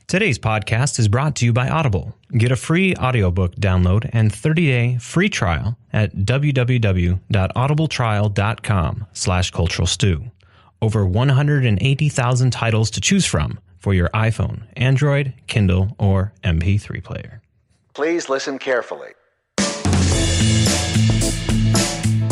Today's podcast is brought to you by Audible. Get a free audiobook download and 30-day free trial at www.audibletrial.com/culturalstew. Over 180,000 titles to choose from for your iPhone, Android, Kindle, or MP3 player. Please listen carefully.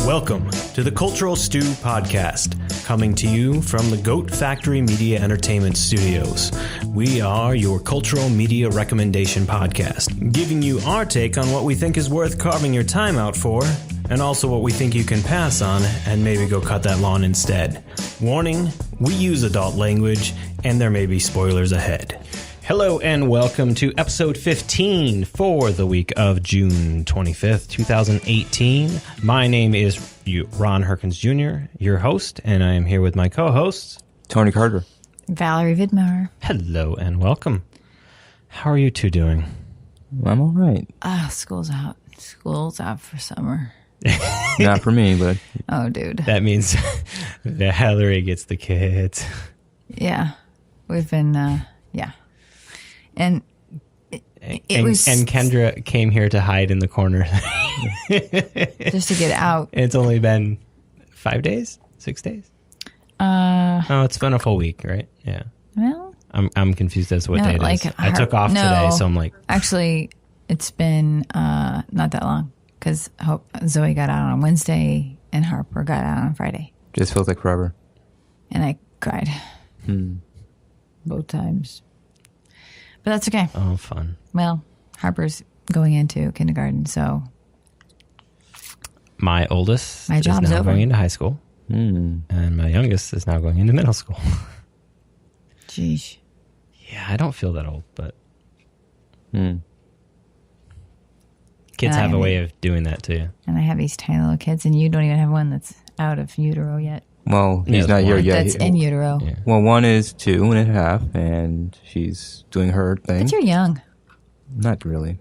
Welcome to the Cultural Stew Podcast, coming to you from the Goat Factory Media Entertainment Studios. We are your cultural media recommendation podcast, giving you our take on what we think is worth carving your time out for, and also what we think you can pass on and maybe go cut that lawn instead. Warning, we use adult language, and there may be spoilers ahead. Hello and welcome to episode 15 for the week of June 25th, 2018. My name is Ron Herkins Jr., your host, and I am here with my co-hosts, Tony Carter. Valerie Vidmar. Hello and welcome. How are you two doing? I'm all right. School's out. School's out for summer. Not for me, but... Oh, dude. That means Valerie gets the kids. Yeah. We've been, yeah. And it was... And Kendra came here to hide in the corner. just to get out. It's only been 5 days? 6 days? Oh, it's been a full week, right? Yeah. Well... I'm confused as to what day it is. I took off today, so I'm like... Actually, it's been not that long, because Zoe got out on Wednesday and Harper got out on Friday. Just feels like forever. And I cried. Both times. But that's okay. Oh, fun. Well, Harper's going into kindergarten, so... My oldest my job's is now over. going into high school, and my youngest is now going into middle school. Jeez. Yeah, I don't feel that old, but kids have a way of doing that to you. And I have these tiny little kids, and you don't even have one that's out of utero yet. Well, he's not here yet. That's in utero. Yeah. Well, one is 2.5, and she's doing her thing. But you're young. Not really.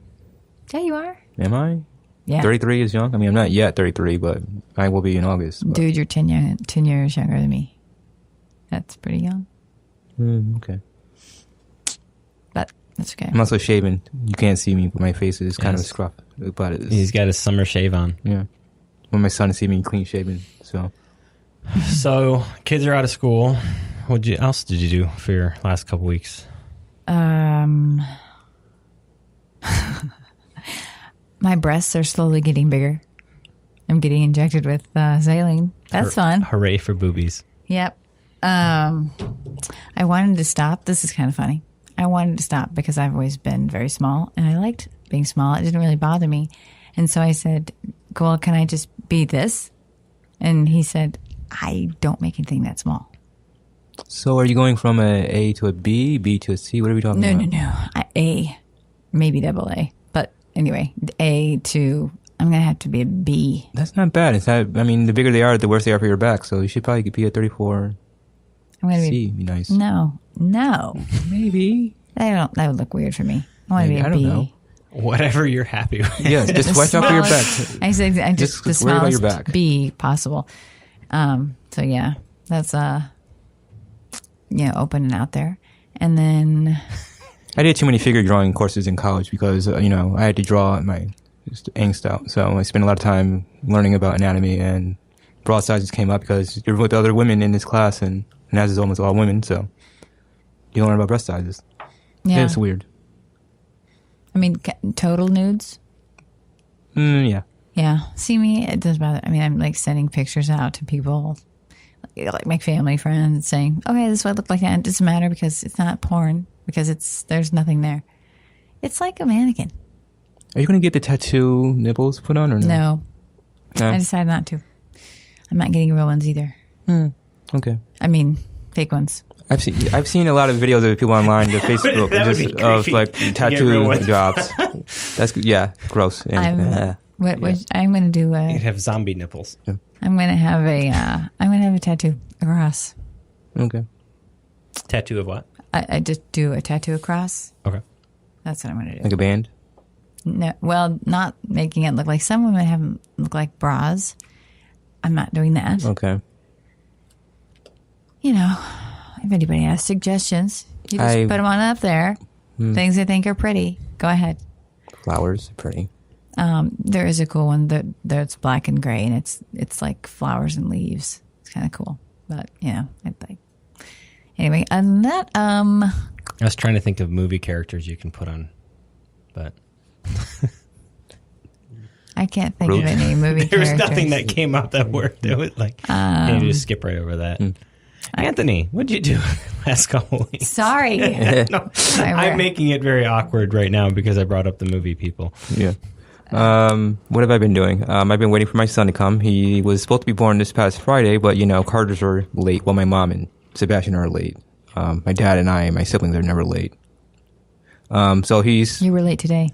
Yeah, you are. Am I? Yeah. 33 is young? I mean, I'm not yet 33, but I will be in August. But. Dude, you're 10 years younger than me. That's pretty young. Okay. But that's okay. I'm also shaven. You can't see me, but my face is kind of a scruff. But He's got his summer shave on. Yeah. When my son see me clean shaven, so... So, kids are out of school. What else did you do for your last couple weeks? My breasts are slowly getting bigger. I'm getting injected with saline. That's fun. Hooray for boobies. Yep. I wanted to stop. This is kind of funny. I wanted to stop because I've always been very small, and I liked being small. It didn't really bother me. And so I said, well, can I just be this? And he said, I don't make anything that small. So are you going from A to a B, B to a C? What are we talking about? No. A, maybe double A. But anyway, A to, I'm going to have to be a B. That's not bad. It's not, I mean, the bigger they are, the worse they are for your back. So you should probably be a 34 I'm going to C. Be nice. No. Maybe. That would look weird for me. I want to be a I B. don't know. Whatever you're happy with. Yeah, just watch out for your back. I said I just the worry about your smallest back. B possible. So yeah, that's open and out there. And then I did too many figure drawing courses in college because I had to draw my angst out. So I spent a lot of time learning about anatomy, and broad sizes came up because you're with other women in this class, and NAS is almost all women, so you learn about breast sizes. yeah, It's weird. I mean, total nudes. Yeah. Yeah. See me, it does bother. I mean, I'm like sending pictures out to people, like my family, friends, saying, "Okay, this is what I look like." And it doesn't matter because it's not porn because there's nothing there. It's like a mannequin. Are you going to get the tattoo nipples put on or no? No. I decided not to. I'm not getting real ones either. Okay. I mean, fake ones. I've seen a lot of videos of people online, the Facebook, just of like tattoo jobs. That's gross. And, I'm going to do You'd have zombie nipples. I'm going to have a tattoo across. Okay. Tattoo of what? I just do a tattoo across. Okay. That's what I'm going to do. Like a band? No, well, not making it look like some women have them look like bras. I'm not doing that. Okay. You know, if anybody has suggestions, you just put them on up there. Things I think are pretty. Go ahead. Flowers are pretty. There is a cool one that's black and gray, and it's like flowers and leaves. It's kind of cool, but I think. Anyway, and that I was trying to think of movie characters you can put on, but I can't think of any movie there was characters. nothing that came out that worked. It was like, you just skip right over that. Anthony, what'd you do last couple weeks? Sorry. No, I'm making it very awkward right now because I brought up the movie people. Yeah. What have I been doing? I've been waiting for my son to come. He was supposed to be born this past Friday, but Carters are late. Well, my mom and Sebastian are late. My dad and my siblings are never late. So You were late today.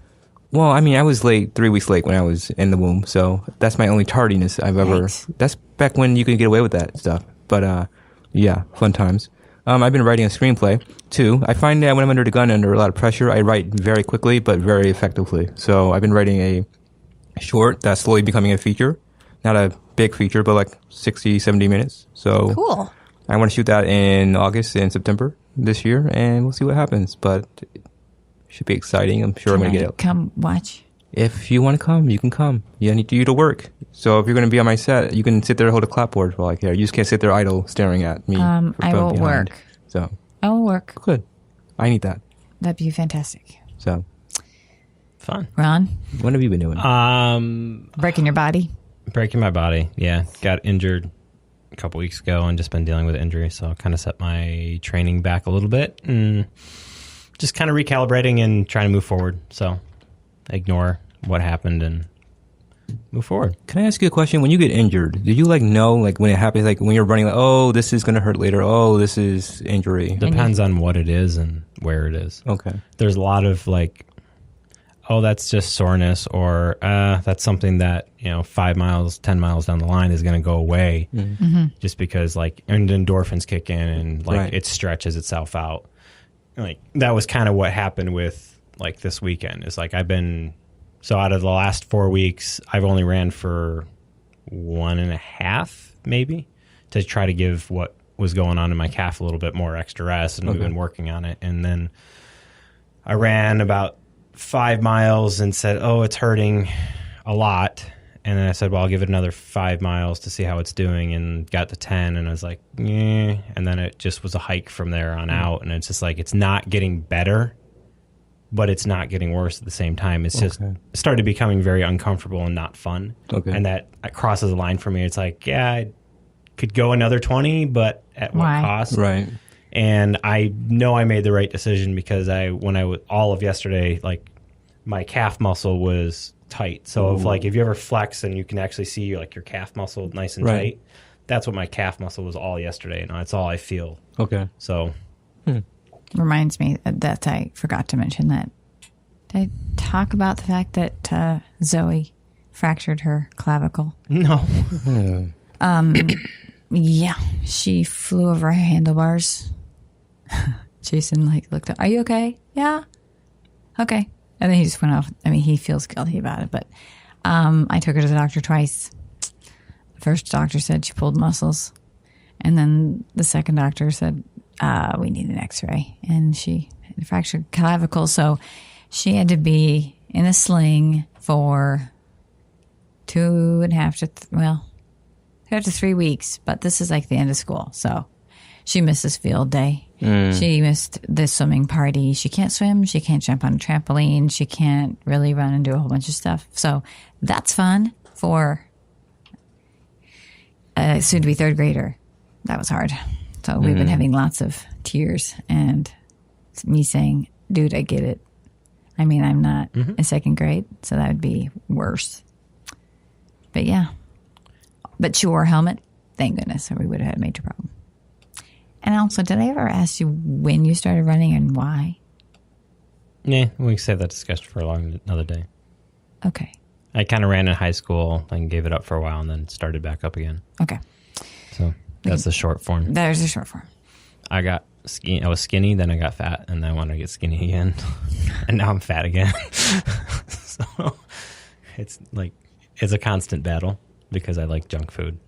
Well, I mean, I was late 3 weeks late when I was in the womb, so that's my only tardiness I've ever. Right. That's back when you could get away with that stuff. But yeah, fun times. I've been writing a screenplay too. I find that when I'm under the gun, under a lot of pressure, I write very quickly but very effectively. So I've been writing a short that's slowly becoming a feature. Not a big feature, but like 60, 70 minutes. So Cool. I want to shoot that in August and September this year, and we'll see what happens. But it should be exciting. I'm sure I'm going to get it. Come watch. If you want to come, you can come. I need you to work. So if you're going to be on my set, you can sit there and hold a clapboard while I care. You just can't sit there idle staring at me. I will behind. work. So I will work. good. I need that. That'd be fantastic. So Fun. Ron, what have you been doing? breaking your body. Breaking my body. Yeah. Got injured a couple weeks ago and just been dealing with injury. So I kind of set my training back a little bit and just kind of recalibrating and trying to move forward. So ignore what happened and move forward. Can I ask you a question? When you get injured, do you know when it happens, like when you're running, like, oh, this is going to hurt later. Oh, this is injury. Depends on what it is and where it is. Okay. There's a lot of oh, that's just soreness, or that's something that 5 miles, 10 miles down the line is going to go away, just because and endorphins kick in and Right. it stretches itself out. That was kind of what happened with this weekend. Is I've been out of the last 4 weeks, I've only ran for 1.5 maybe to try to give what was going on in my calf a little bit more extra rest, and we've been working on it. And then I ran about 5 miles and said, oh, it's hurting a lot. And then I said, well, I'll give it another 5 miles to see how it's doing, and got to 10. And I was like, yeah. And then it just was a hike from there on out. And it's just it's not getting better, but it's not getting worse at the same time. It's just started becoming very uncomfortable and not fun. Okay. And that crosses a line for me. It's yeah, I could go another 20, but at what cost? Right. And I know I made the right decision because when I was all of yesterday, my calf muscle was tight. So if you ever flex and you can actually see your calf muscle nice and tight, that's what my calf muscle was all yesterday. And that's all I feel. Okay. So. Reminds me that I forgot to mention that. Did I talk about the fact that Zoe fractured her clavicle? No. Yeah, she flew over her handlebars. Jason looked up. Are you okay? Yeah. Okay. And then he just went off. I mean, he feels guilty about it, but I took her to the doctor twice. The first doctor said she pulled muscles, and then the second doctor said we need an X-ray, and she had a fractured clavicle, so she had to be in a sling for 2.5 to 3 weeks. But this is the end of school, so she missed this field day. She missed the swimming party. She can't swim. She can't jump on a trampoline. She can't really run and do a whole bunch of stuff. So that's fun for a soon-to-be third grader. That was hard. So we've been having lots of tears and me saying, dude, I get it. I mean, I'm not in second grade, so that would be worse. But yeah. But she wore a helmet. Thank goodness, or we would have had a major problem. And also, did I ever ask you when you started running and why? Yeah, we can save that discussion for another day. Okay. I kind of ran in high school and gave it up for a while and then started back up again. Okay. So that's the short form. There's the short form. I was skinny, then I got fat, and then I wanted to get skinny again. And now I'm fat again. So it's a constant battle because I like junk food.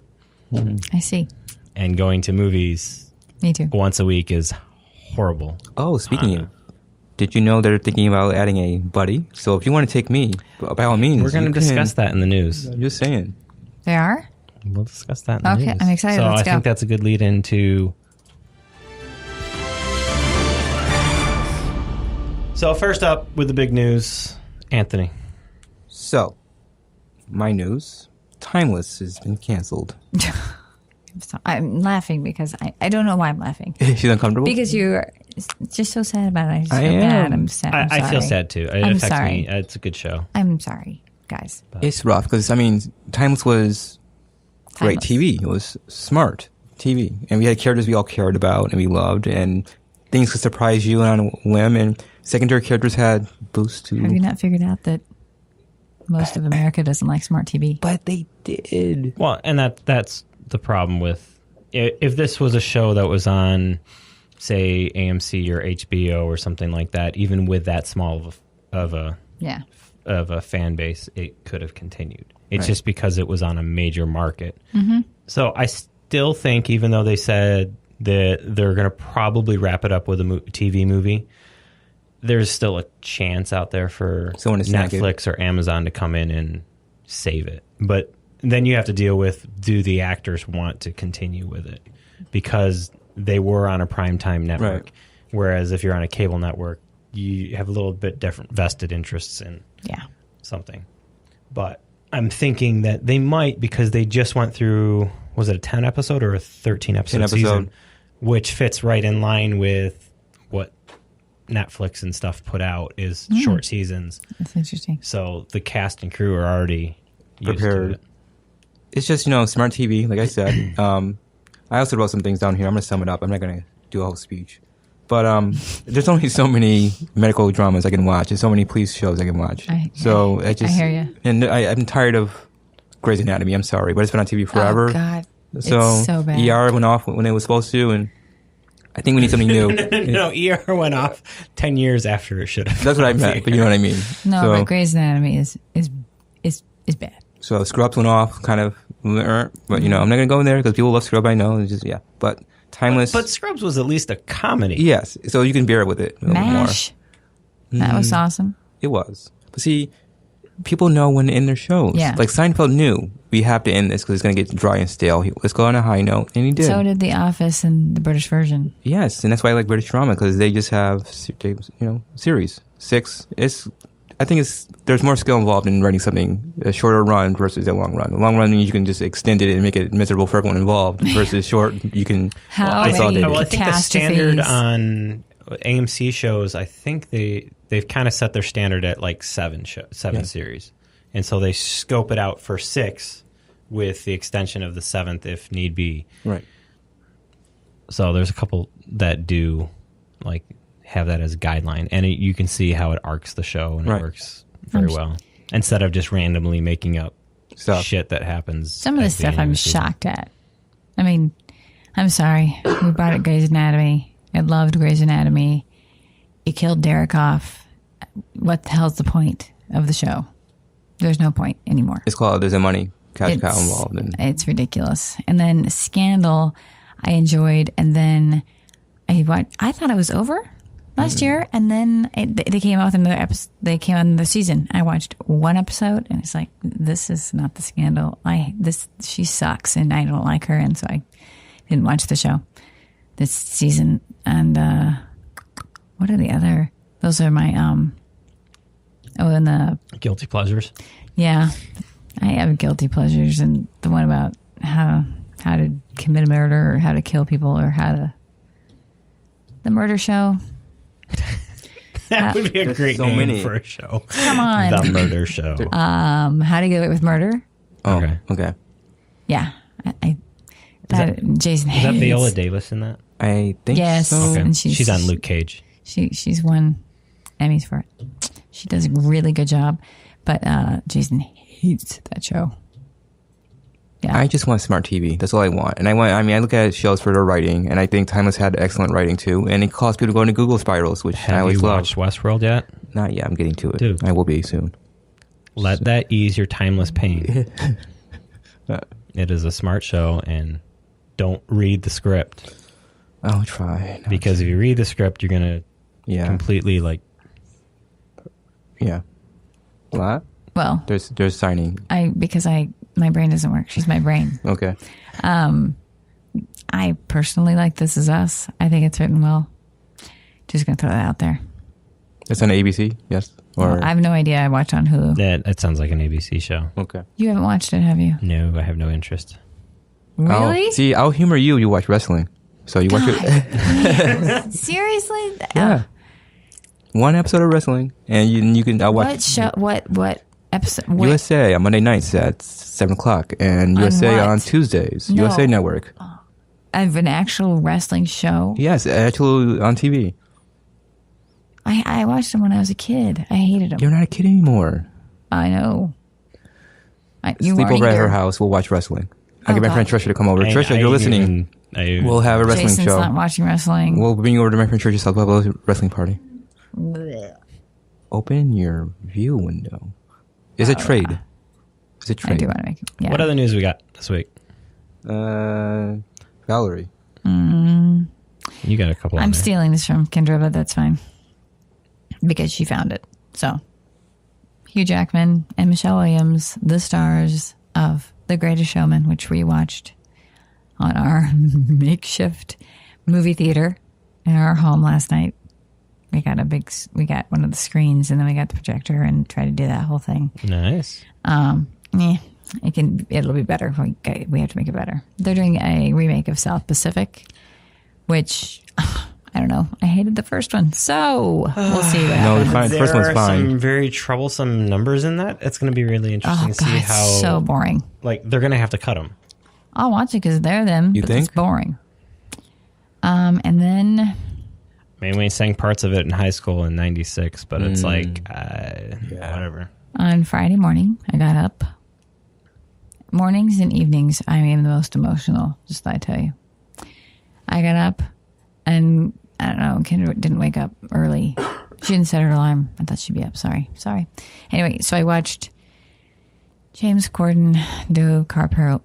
I see. And going to movies Me too. once a week is horrible. Oh, speaking of, did you know they're thinking about adding a buddy? So if you want to take me, by all means. We're going to discuss that in the news. I'm just saying. They are? We'll discuss that in the news. Okay, I'm excited. So Let's I go. think that's a good lead into... So first up with the big news, Anthony. So, my news. Timeless has been canceled. I'm laughing because I don't know why I'm laughing. She's uncomfortable? Because you're just so sad about it. I just feel am. bad. I'm sad. I'm I feel sorry. sad too. It I'm affects sorry. me. It's a good show. I'm sorry, guys. It's rough because, I mean, Timeless was great Timeless. TV. It was smart TV. And we had characters we all cared about and we loved. And things could surprise you on a whim. And secondary characters had boosts to... Have you not figured out that most of America doesn't like smart TV? But they did. Well, and that's the problem with... If this was a show that was on, say, AMC or HBO or something like that, even with that small of a fan base, it could have continued. It's Right. just because it was on a major market. Mm-hmm. So I still think, even though they said that they're going to probably wrap it up with a TV movie, there's still a chance out there for Someone to snag Netflix or Amazon to come in and save it. But then you have to deal with, do the actors want to continue with it? Because they were on a primetime network. Right. Whereas if you're on a cable network, you have a little bit different vested interests in something. But I'm thinking that they might, because they just went through, was it a 10 episode or a 13 episode season? Which fits right in line with what Netflix and stuff put out, is short seasons. That's interesting. So the cast and crew are already used Prepared. to it. It's just, smart TV, like I said. I also wrote some things down here. I'm going to sum it up. I'm not going to do a whole speech. But there's only so many medical dramas I can watch. There's so many police shows I can watch. I hear you. And I'm tired of Grey's Anatomy. I'm sorry, but it's been on TV forever. Oh, God. So, it's so bad. ER went off when it was supposed to, and I think we need something new. No, ER went off 10 years after it should have. That's what I meant, but you know what I mean. No, so, but Grey's Anatomy is bad. So Scrubs went off, kind of, but I'm not going to go in there because people love Scrubs, I know. It's just, but Timeless. But Scrubs was at least a comedy. Yes, so you can bear with it a little more. MASH. That was awesome. It was. But see, people know when to end their shows. Yeah. Like Seinfeld knew we have to end this because it's going to get dry and stale. Let's go on a high note, and he did. So did The Office and the British version. Yes, and that's why I like British drama, because they just have series 6. I think there's more skill involved in writing something a shorter run versus a long run. A long run means you can just extend it and make it miserable for everyone involved. Versus short, you can consolidate I it. think the standard on AMC shows, I think they've kind of set their standard at like 7 series, and so they scope it out for 6 with the extension of the 7th if need be. Right. So there's a couple that do like have that as a guideline, and you can see how it arcs the show, and it works very well, instead of just randomly making up shit that happens. Some of the stuff I'm shocked at. I mean, I'm sorry. We brought up Grey's Anatomy. I loved Grey's Anatomy. You killed Derek off. What the hell's the point of the show? There's no point anymore. It's called There's a Money Cash Cow involved. It's ridiculous. And then Scandal, I enjoyed, and then I thought it was over last year, and then they came out with another episode. They came out in the season. I watched one episode, and it's like, this is not the Scandal. She sucks, and I don't like her, and so I didn't watch the show this season. And what are the other? Those are my and the guilty pleasures. Yeah, I have guilty pleasures, and the one about how to commit a murder or how to kill people or the murder show. That would be a great name for a show. Come on. The Murder Show. How to Get Away with Murder. Oh, okay. Yeah. Jason Is that Viola Davis in that? I think yes, so. Okay. And she's on Luke Cage. She's won Emmys for it. She does a really good job, but Jason hates that show. Yeah. I just want smart TV. That's all I want. And I look at shows for their writing, and I think Timeless had excellent writing too. And it caused people to go into Google spirals, which I always love. Have you watched Westworld yet? Not yet. I'm getting to it. Dude. I will be soon. Let that ease your timeless pain. It is a smart show, and don't read the script. I'll try. Because if you read the script, you're going to completely Yeah. What? Well, There's signing. Because my brain doesn't work. She's my brain. Okay. I personally like This Is Us. I think it's written well. Just gonna throw that out there. It's on ABC, yes? Or I have no idea. I watch on Hulu. That sounds like an ABC show. okay. You haven't watched it, have you? No, I have no interest. Really? I'll humor you. You watch wrestling, so you watch it. Seriously? Yeah. One episode of wrestling, and you can. I'll watch What show? What episode? What? USA on Monday nights at 7:00, and USA what? on Tuesdays. No. USA Network. Of an actual wrestling show? Yes, actually on TV. I watched them when I was a kid. I hated them. You're not a kid anymore. I know. You Sleep weren't over at her here. house. We'll watch wrestling. I'll Oh, get my friend God. Trisha to come over. Trisha, you're listening. We'll have a wrestling Jason's show. not watching wrestling. We'll bring you over to my friend Trisha's house. We'll have a wrestling party. Blech. Open your view window. Is it trade? Is it I trade? do want to make it. Yeah. What other news we got this week? Valerie. You got a couple. I'm on there. stealing this from Kendra, but that's fine. Because she found it. So, Hugh Jackman and Michelle Williams, the stars of The Greatest Showman, which we watched on our makeshift movie theater in our home last night. We got one of the screens, and then we got the projector and tried to do that whole thing. Nice. It'll be better. We have to make it better. They're doing a remake of South Pacific, which I don't know. I hated the first one, so we'll see what No, happens. the first one's There are fine. some very troublesome numbers in that. It's going to be really interesting Oh to see God, how it's so boring. like they're going to have to cut them. I'll watch it because they're them. You but think? it's boring? And then I mean, we sang parts of it in high school in '96, but it's like whatever. on Friday morning, I got up. Mornings and evenings, I am the most emotional. Just thought I'd tell you. I got up, and I don't know. Kendra didn't wake up early. She didn't set her alarm. I thought she'd be up. Sorry. Anyway, so I watched James Corden do carpool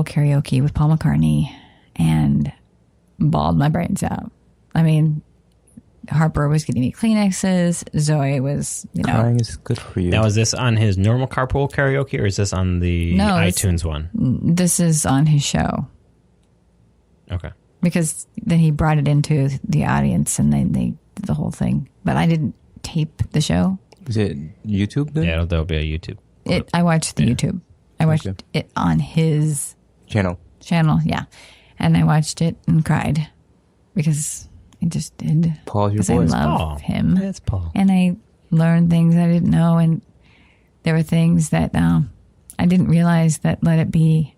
karaoke with Paul McCartney and bawled my brains out. I mean, Harper was getting me Kleenexes. Zoe was, Crying is good for you. Now, is this on his normal carpool karaoke, or is this on the No, iTunes one? this is on his show. Okay. Because then he brought it into the audience and they did the whole thing. But I didn't tape the show. Is it YouTube then? Yeah, there'll be a YouTube. I watched the YouTube. I watched it on his Channel. channel, yeah. And I watched it and cried because I just did. Paul's your Because I voice. love Paul. him. That's Paul. And I learned things I didn't know. And there were things that I didn't realize that Let It Be,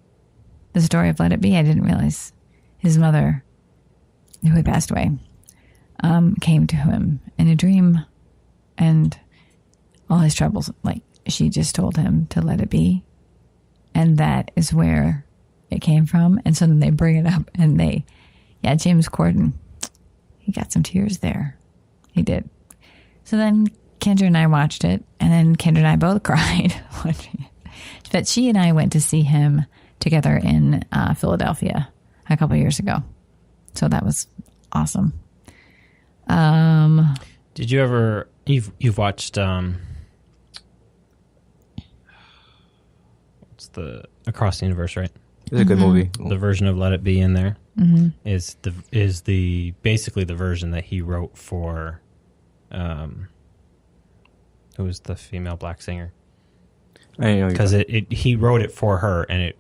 the story of Let It Be, I didn't realize his mother, who had passed away, came to him in a dream, and all his troubles, like she just told him to let it be, and that is where it came from. And so then they bring it up, and James Corden, he got some tears there. He did. So then Kendra and I watched it, and then Kendra and I both cried watching it. But she and I went to see him together in Philadelphia a couple of years ago. So that was awesome. Did you ever? You've watched? What's the Across the Universe, right? It's a good movie. The version of Let It Be in there is the basically the version that he wrote for. Who was the female black singer? Because he wrote it for her, and it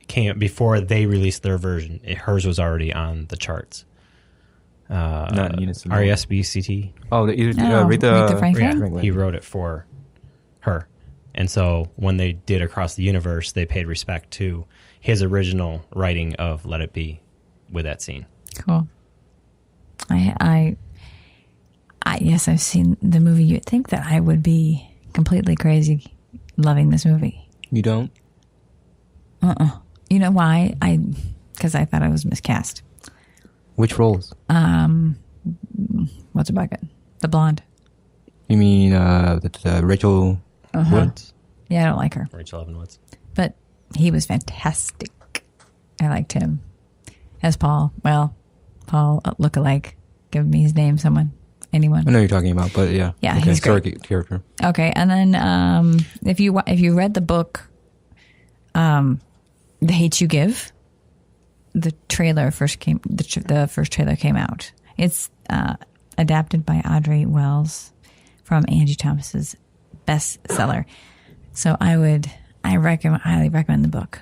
came before they released their version. Hers was already on the charts. Not Nina Simone. R-E-S-B-C-T. Oh, Aretha Franklin? Yeah, he wrote it for her. And so when they did Across the Universe, they paid respect to his original writing of Let It Be with that scene. Cool. Yes, I've seen the movie. You'd think that I would be completely crazy loving this movie. You don't? You know why? Because I thought I was miscast. Which roles? What's a bucket? The blonde. You mean Rachel Woods? Yeah, I don't like her. Rachel Evan Woods. But he was fantastic. I liked him. As Paul. Well, Paul lookalike. Give me his name, someone. Anyone? I know who you're talking about, but yeah. Yeah, okay. he's great. Historic character. Okay, and then if you read the book, The Hate You Give, the trailer first came. The first trailer came out. It's adapted by Audrey Wells from Angie Thomas's bestseller. So I highly recommend the book.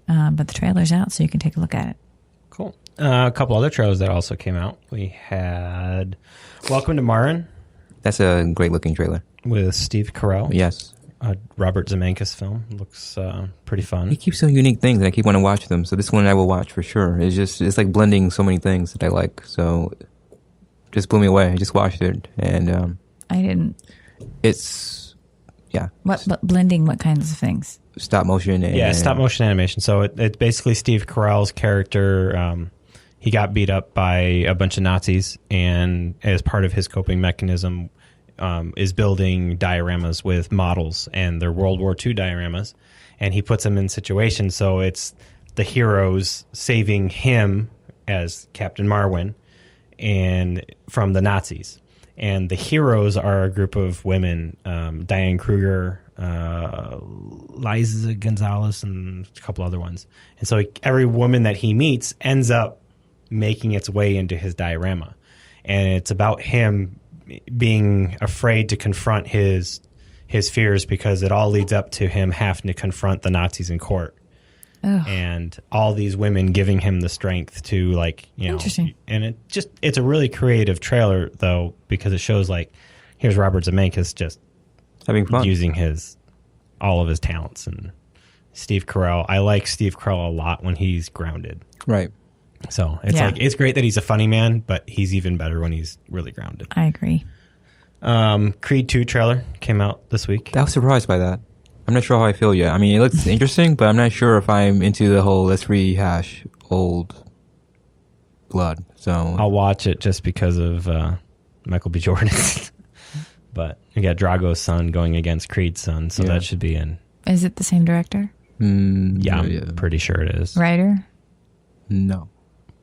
But the trailer's out, so you can take a look at it. Cool. A couple other trailers that also came out. We had Welcome to Marin. That's a great looking trailer. With Steve Carell. Yes. A Robert Zemeckis film. Looks pretty fun. He keeps doing unique things, and I keep wanting to watch them. So this one I will watch for sure. It's like blending so many things that I like. So just blew me away. I just watched it, and I didn't. It's But blending what kinds of things? stop motion. And, stop motion animation. So it's basically Steve Carell's character. He got beat up by a bunch of Nazis, and as part of his coping mechanism, is building dioramas with models, and they're World War II dioramas, and he puts them in situations. So it's the heroes saving him as Captain Marwin and from the Nazis. And the heroes are a group of women, Diane Kruger, Liza Gonzalez, and a couple other ones. And so every woman that he meets ends up making its way into his diorama. And it's about him being afraid to confront his fears, because it all leads up to him having to confront the Nazis in court. Ugh. And all these women giving him the strength to, like, you know. Interesting. And it's a really creative trailer, though, because it shows, like, here's Robert Zemeckis just having fun, using all of his talents. And Steve Carell, I like Steve Carell a lot when he's grounded. Right. So it's great that he's a funny man, but he's even better when he's really grounded. I agree. Creed 2 trailer came out this week. I was surprised by that. I'm not sure how I feel yet. I mean, it looks interesting, but I'm not sure if I'm into the whole let's rehash old blood. So I'll watch it just because of Michael B. Jordan. But you got Drago's son going against Creed's son, so that should be in. Is it the same director? I'm pretty sure it is. Writer? No.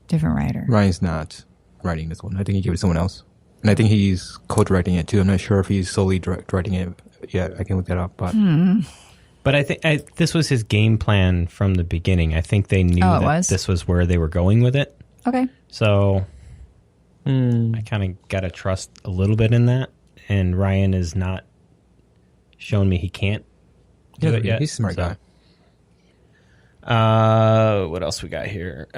Different writer. Ryan's not writing this one. I think he gave it to someone else. And I think he's co-directing it too. I'm not sure if he's solely directing it yet. I can look that up. But I think this was his game plan from the beginning. I think they knew that this was where they were going with it. Okay. So I kind of got to trust a little bit in that. And Ryan is not showing me he can't do it yet. He's a smart guy. What else we got here?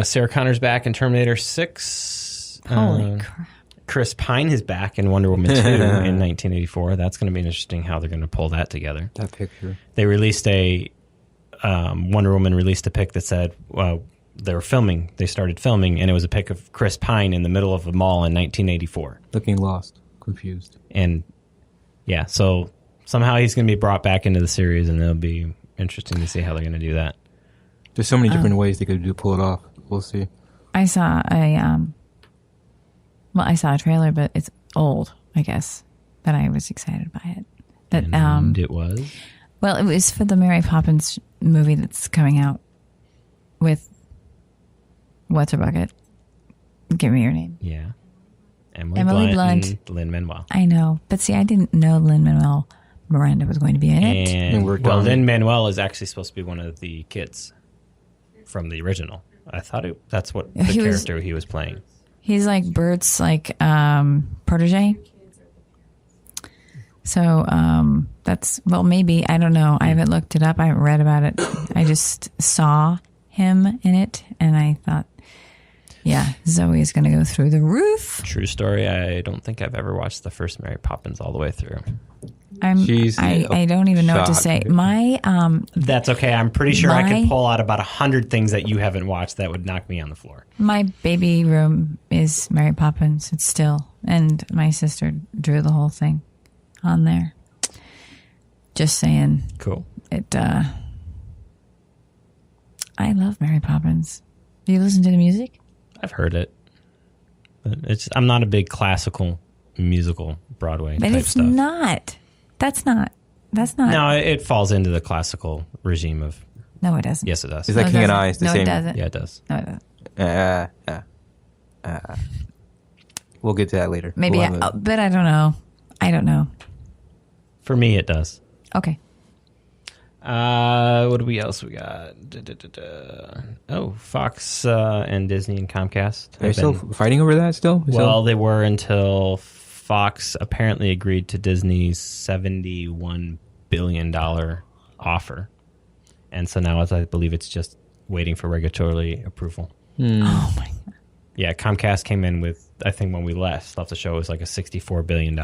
Sarah Connor's back in Terminator 6. Holy crap. Chris Pine is back in Wonder Woman 2 in 1984. That's going to be interesting how they're going to pull that together. That picture. They released Wonder Woman released a pic that said they were filming. They started filming, and it was a pic of Chris Pine in the middle of a mall in 1984. Looking lost, confused. And yeah, so somehow he's going to be brought back into the series, and it'll be interesting to see how they're going to do that. There's so many different ways they could pull it off. We'll see. I saw a trailer, but it's old, I guess. But I was excited by it. And it was? Well, it was for the Mary Poppins movie that's coming out with what's her bucket? Give me your name. Yeah. Emily Blunt. And Lin-Manuel. I know. But see, I didn't know Lin-Manuel Miranda was going to be in it. And Lin-Manuel is actually supposed to be one of the kids from the original. I thought that's what the character he was playing. He's like Bert's protege. So that's, well, maybe, I don't know. I haven't looked it up. I haven't read about it. I just saw him in it, and I thought, yeah, Zoe is going to go through the roof. True story. I don't think I've ever watched the first Mary Poppins all the way through. I don't even know what to say. That's okay. I'm pretty sure I could pull out about 100 things that you haven't watched that would knock me on the floor. My baby room is Mary Poppins. It's still, and my sister drew the whole thing on there. Just saying. Cool. I love Mary Poppins. Do you listen to the music? I've heard it. But I'm not a big classical musical Broadway but type it's stuff. Not. That's not. No, it falls into the classical regime of. No, it doesn't. Yes, it does. Is that King and I? It's the same. It doesn't. Yeah, it does. No, it doesn't. we'll get to that later. Maybe, but I don't know. I don't know. For me, it does. Okay. What do we else we got? Oh, Fox and Disney and Comcast. Are you still fighting over that still? Well, they were until Fox apparently agreed to Disney's $71 billion offer. And so now I believe it's just waiting for regulatory approval. Oh, my God. Yeah, Comcast came in with, I think when we left the show, it was like a $64 billion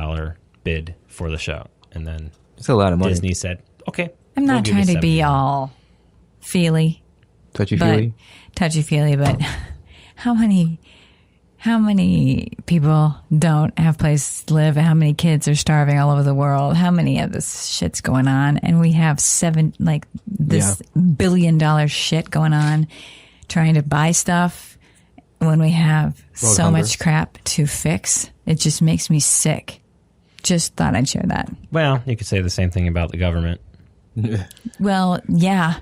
bid for the show. And then it's a lot of money. Disney said, okay. I'm not trying to be all feely. Touchy-feely? Touchy-feely, but how many people don't have places to live? How many kids are starving all over the world? How many of this shit's going on? And we have $1 billion shit going on trying to buy stuff when we have so much crap to fix. It just makes me sick. Just thought I'd share that. Well, you could say the same thing about the government. Well, yeah.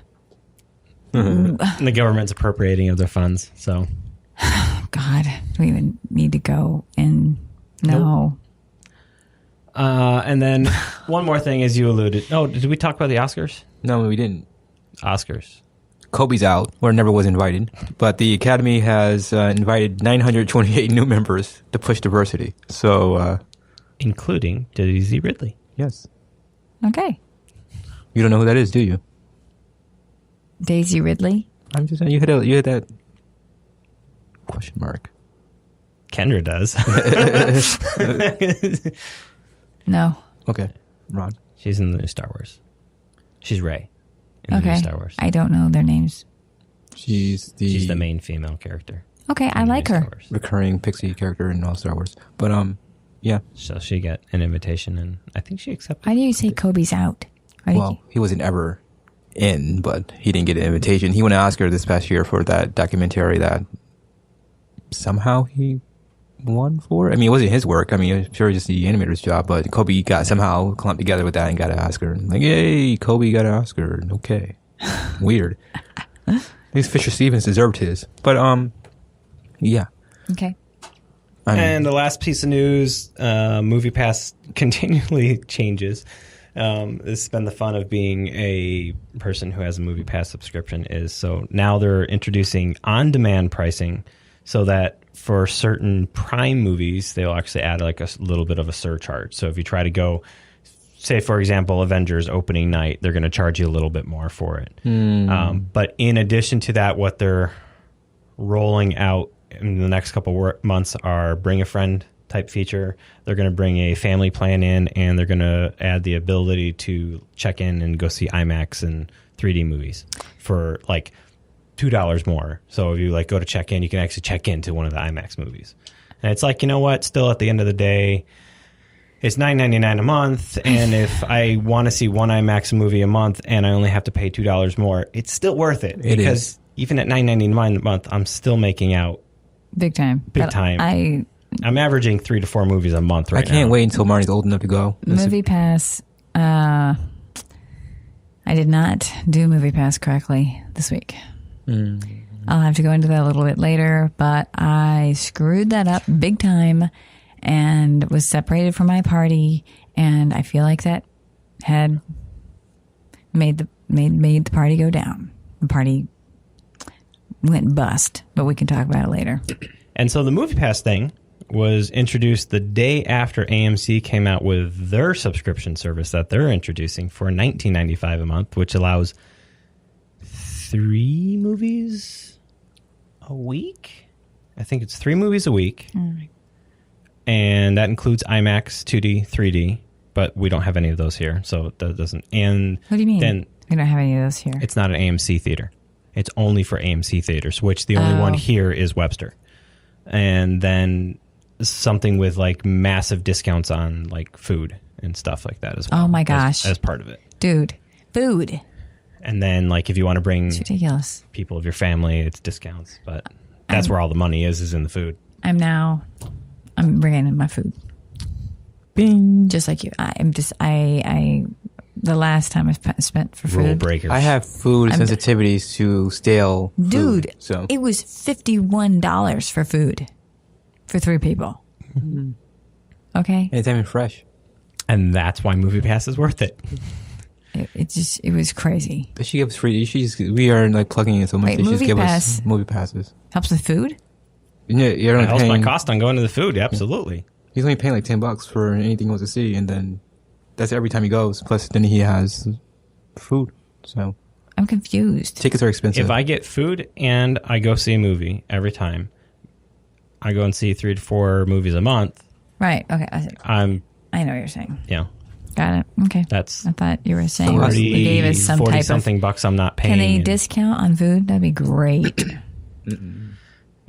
And the government's appropriating of their funds, so. God, do we even need to go in? No. Nope. And then one more thing, as you alluded. Oh, did we talk about the Oscars? No, we didn't. Oscars. Kobe's out, or never was invited. But the Academy has invited 928 new members to push diversity. So, including Daisy Ridley. Yes. Okay. You don't know who that is, do you? Daisy Ridley? I'm just saying, you hit that question mark. Kendra does. No. Okay. Ron. She's in the new Star Wars. She's Rey in the new Star Wars. I don't know their names. She's the main female character. Okay, I like her. Recurring pixie character in all Star Wars. But, yeah. So she got an invitation, and I think she accepted. Why do you say Kobe's out? He wasn't ever in, but he didn't get an invitation. He won an Oscar this past year for that documentary that somehow he won for. I mean, it wasn't his work. I mean, I'm sure it's just the animator's job, but Kobe got somehow clumped together with that and got an Oscar. Like, yay, Kobe got an Oscar. Okay. Weird. I think Fisher Stevens deserved his. But, yeah. Okay. And the last piece of news, MoviePass continually changes. This has been the fun of being a person who has a MoviePass subscription is, so now they're introducing on-demand pricing so that for certain Prime movies, they'll actually add like a little bit of a surcharge. So if you try to go, say, for example, Avengers opening night, they're going to charge you a little bit more for it. But in addition to that, what they're rolling out in the next couple months are Bring a Friend type feature. They're going to bring a family plan in, and they're going to add the ability to check in and go see IMAX and 3D movies for like $2 more. So if you like go to check in, you can actually check into one of the IMAX movies. And it's like, you know what? Still, at the end of the day, it's $9.99 a month, and if I want to see one IMAX movie a month and I only have to pay $2 more, it's still worth it. Because even at $9.99 a month, I'm still making out big time. I'm averaging 3 to 4 movies a month right now. I can't wait until Marnie's old enough to go. MoviePass. I did not do MoviePass correctly this week. I'll have to go into that a little bit later, but I screwed that up big time and was separated from my party, and I feel like that had made the party go down. The party went bust, but we can talk about it later. And so the MoviePass thing was introduced the day after AMC came out with their subscription service that they're introducing for $19.95 a month, which allows 3 movies a week. I think it's 3 movies a week. And that includes IMAX, 2D, 3D, but we don't have any of those here, so that doesn't. And what do you mean? Then we don't have any of those here. It's not an AMC theater. It's only for AMC theaters, which the only one here is Webster. And then something with like massive discounts on like food and stuff like that as well. Oh my gosh. As part of it. Dude, food. And then like if you want to bring it's ridiculous. People of your family, it's discounts. But that's where all the money is in the food. I'm bringing in my food. Bing. Just like you. The last time I spent for food. Rule breakers. I have food sensitivities to stale food. Dude, so. It was $51 for food for 3 people. Okay. And it's even fresh. And that's why Movie Pass is worth it. It was crazy. She gives free. We are like plugging in so much. Wait, They just Movie give Pass us movie passes. helps with food? Yeah, you're only It helps my paying. cost on going to the food. Absolutely. He's only paying like $10 for anything he wants to see, and then that's every time he goes. Plus, then he has food. So I'm confused. tickets are expensive. If I get food and I go see a movie every time, I go and see 3 to 4 movies a month. Right. Okay. I know what you're saying. Yeah, Got it. Okay. that's I thought you were saying 40, they gave us some 40 type something of. bucks I'm not paying. Can they and discount on food? That'd be great.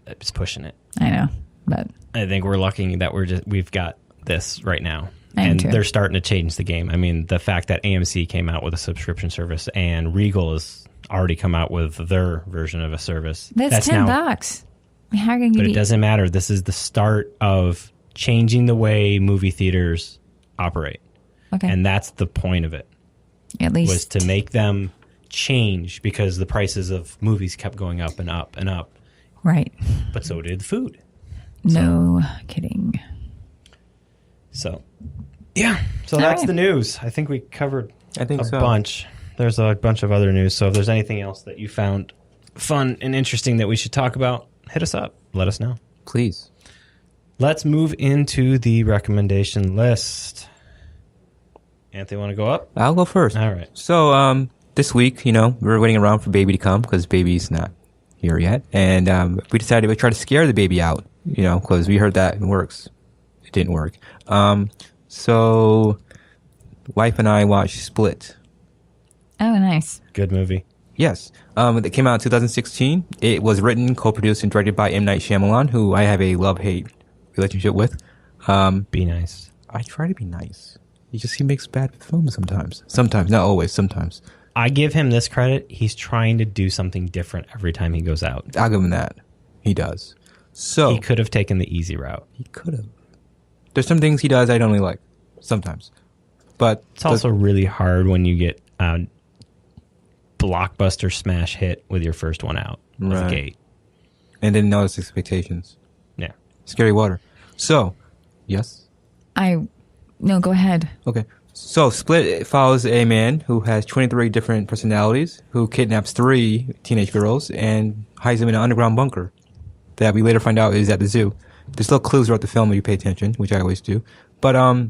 it's pushing it. I know, but I think we're lucky that we've got this right now. I am And too. they're starting to change the game. I mean, the fact that AMC came out with a subscription service and Regal has already come out with their version of a service. that's $10. How can you? But be, it doesn't matter. This is the start of changing the way movie theaters operate. Okay. And that's the point of it, At least was to make them change because the prices of movies kept going up and up and up. right. But so did food. No kidding. So, yeah. So All that's right. the news. I think we covered I think a so. bunch. There's a bunch of other news. So if there's anything else that you found fun and interesting that we should talk about, hit us up. Let us know. Please. Let's move into the recommendation list. Anthony, want to go up? I'll go first. All right. So, this week, we're waiting around for baby to come because baby's not here yet. And we decided we'd try to scare the baby out, because we heard that it works. It didn't work. So, wife and I watched Split. Oh, nice. Good movie. Yes. It came out in 2016. It was written, co-produced, and directed by M. Night Shyamalan, who I have a love-hate relationship with. Be nice. I try to be nice. He makes bad films sometimes. Sometimes, not always, sometimes. I give him this credit. He's trying to do something different every time he goes out. I'll give him that. He does. So He could have taken the easy route. he could have. There's some things he does I don't really like. Sometimes. But It's also really hard when you get a blockbuster smash hit with your first one out of the Right. gate. and didn't notice expectations. Yeah. Scary water. So, yes? No, go ahead. Okay. So, Split follows a man who has 23 different personalities, who kidnaps 3 teenage girls and hides them in an underground bunker that we later find out is at the zoo. There's little clues throughout the film if you pay attention, which I always do. But I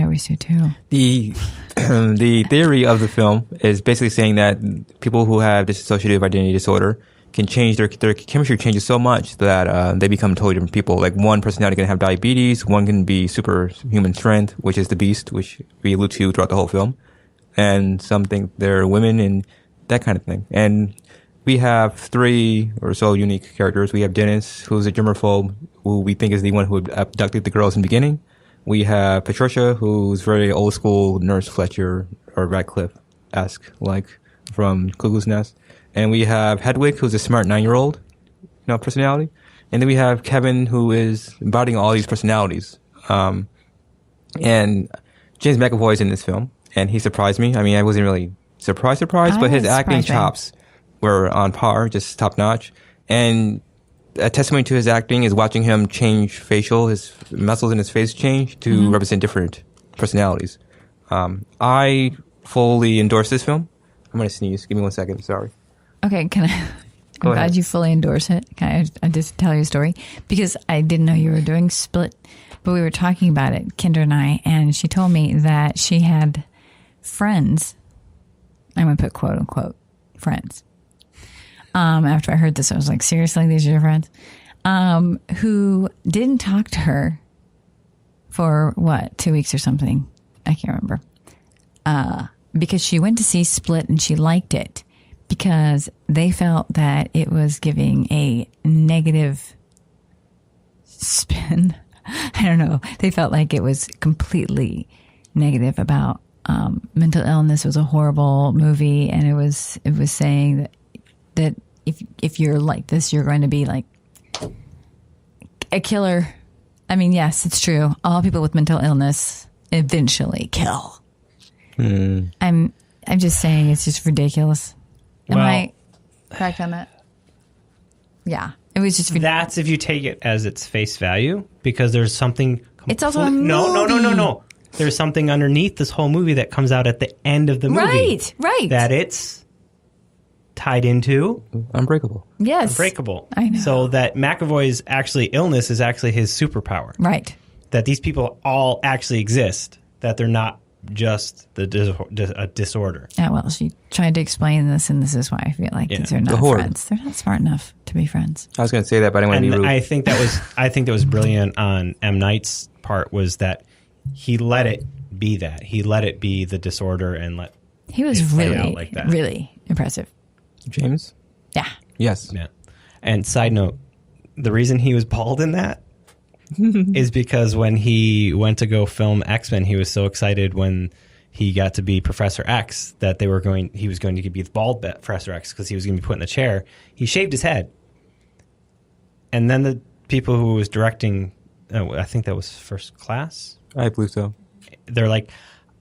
always do too. the the theory of the film is basically saying that people who have dissociative identity disorder can change their chemistry changes so much that they become totally different people. Like one personality can have diabetes, one can be superhuman strength, which is the beast, which we allude to throughout the whole film, and some think they're women and that kind of thing. And we have 3 or so unique characters. We have Dennis, who's a germaphobe, who we think is the one who abducted the girls in the beginning. We have Patricia, who's very old school Nurse Fletcher or Radcliffe-esque, like from Cuckoo's Nest. And we have Hedwig, who's a smart 9-year-old, personality. And then we have Kevin, who is embodying all these personalities. And James McAvoy's in this film, and he surprised me. I mean, I wasn't really surprised, but his acting chops were on par, just top notch. And a testimony to his acting is watching him change his muscles in his face change to represent different personalities. I fully endorse this film. I'm going to sneeze. Give me 1 second. Sorry. Okay, can I? I'm Go glad ahead. you fully endorse it. Can I just tell you a story? Because I didn't know you were doing Split, but we were talking about it, Kendra and I, and she told me that she had friends. I'm going to put quote unquote friends. After I heard this, I was like, seriously, these are your friends? Who didn't talk to her for 2 weeks or something? I can't remember. Because she went to see Split and she liked it because they felt that it was giving a negative spin. I don't know. They felt like it was completely negative about mental illness. Was a horrible movie, and it was saying that if you're like this, you're going to be like a killer. I mean, yes, it's true. All people with mental illness eventually kill. I'm just saying it's just ridiculous. Am Well- I correct on that? Yeah. It was just... That's if you take it as its face value, because there's something... It's also a movie. No. There's something underneath this whole movie that comes out at the end of the movie. Right. That it's tied into... Unbreakable. Yes. Unbreakable. I know. So that McAvoy's illness is actually his superpower. Right. That these people all actually exist. That they're not just a disorder. Yeah, well, she tried to explain this, and this is why I feel like these are not friends. They're not smart enough to be friends. I was going to say that, but I didn't want to be rude. I think that was brilliant on M. Night's part, was that he let it be that. He let it be the disorder and let he was it play really, out like that. really impressive. James? Yeah. Yes. Yeah. And side note, the reason he was bald in that is because when he went to go film X-Men, he was so excited when he got to be Professor X that he was going to be the bald Professor X because he was going to be put in the chair. He shaved his head. And then the people who was directing, I think that was First Class. I believe so. They're like,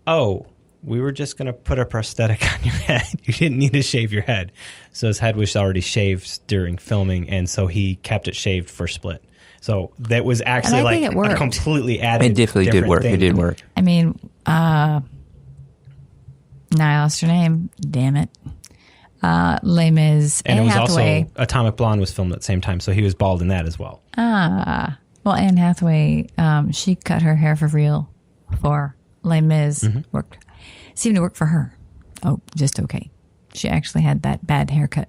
oh, we were just going to put a prosthetic on your head. You didn't need to shave your head. So his head was already shaved during filming, and so he kept it shaved for Split. So that was actually like a completely added. It definitely did work. Thing. It did work. I mean, now I lost her name. Damn it. Les Mis. And Anne it was Hathaway. also Atomic Blonde was filmed at the same time, so he was bald in that as well. Well, Anne Hathaway, she cut her hair for real for Les Mis. Seemed to work for her. Oh, just okay. She actually had that bad haircut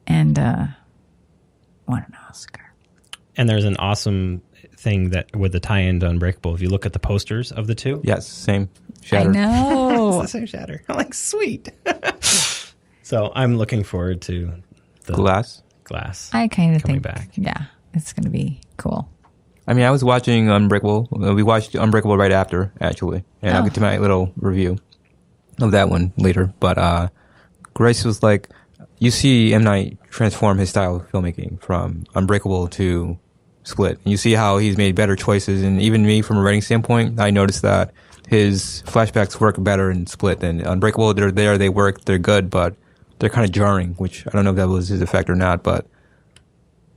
and won an Oscar. And there's an awesome thing that with the tie-in to Unbreakable. If you look at the posters of the two, yes, same shatter. I know. it's the same shatter. I'm like, sweet. So I'm looking forward to the Glass. I kind of think back. Yeah, it's going to be cool. I mean, I was watching Unbreakable. We watched Unbreakable right after, actually, and I'll get to my little review of that one later. But Grace was like, you see M. Night transform his style of filmmaking from Unbreakable to Split. And you see how he's made better choices. And even me, from a writing standpoint, I noticed that his flashbacks work better in Split than Unbreakable. They're there, they work, they're good, but they're kind of jarring, which I don't know if that was his effect or not. But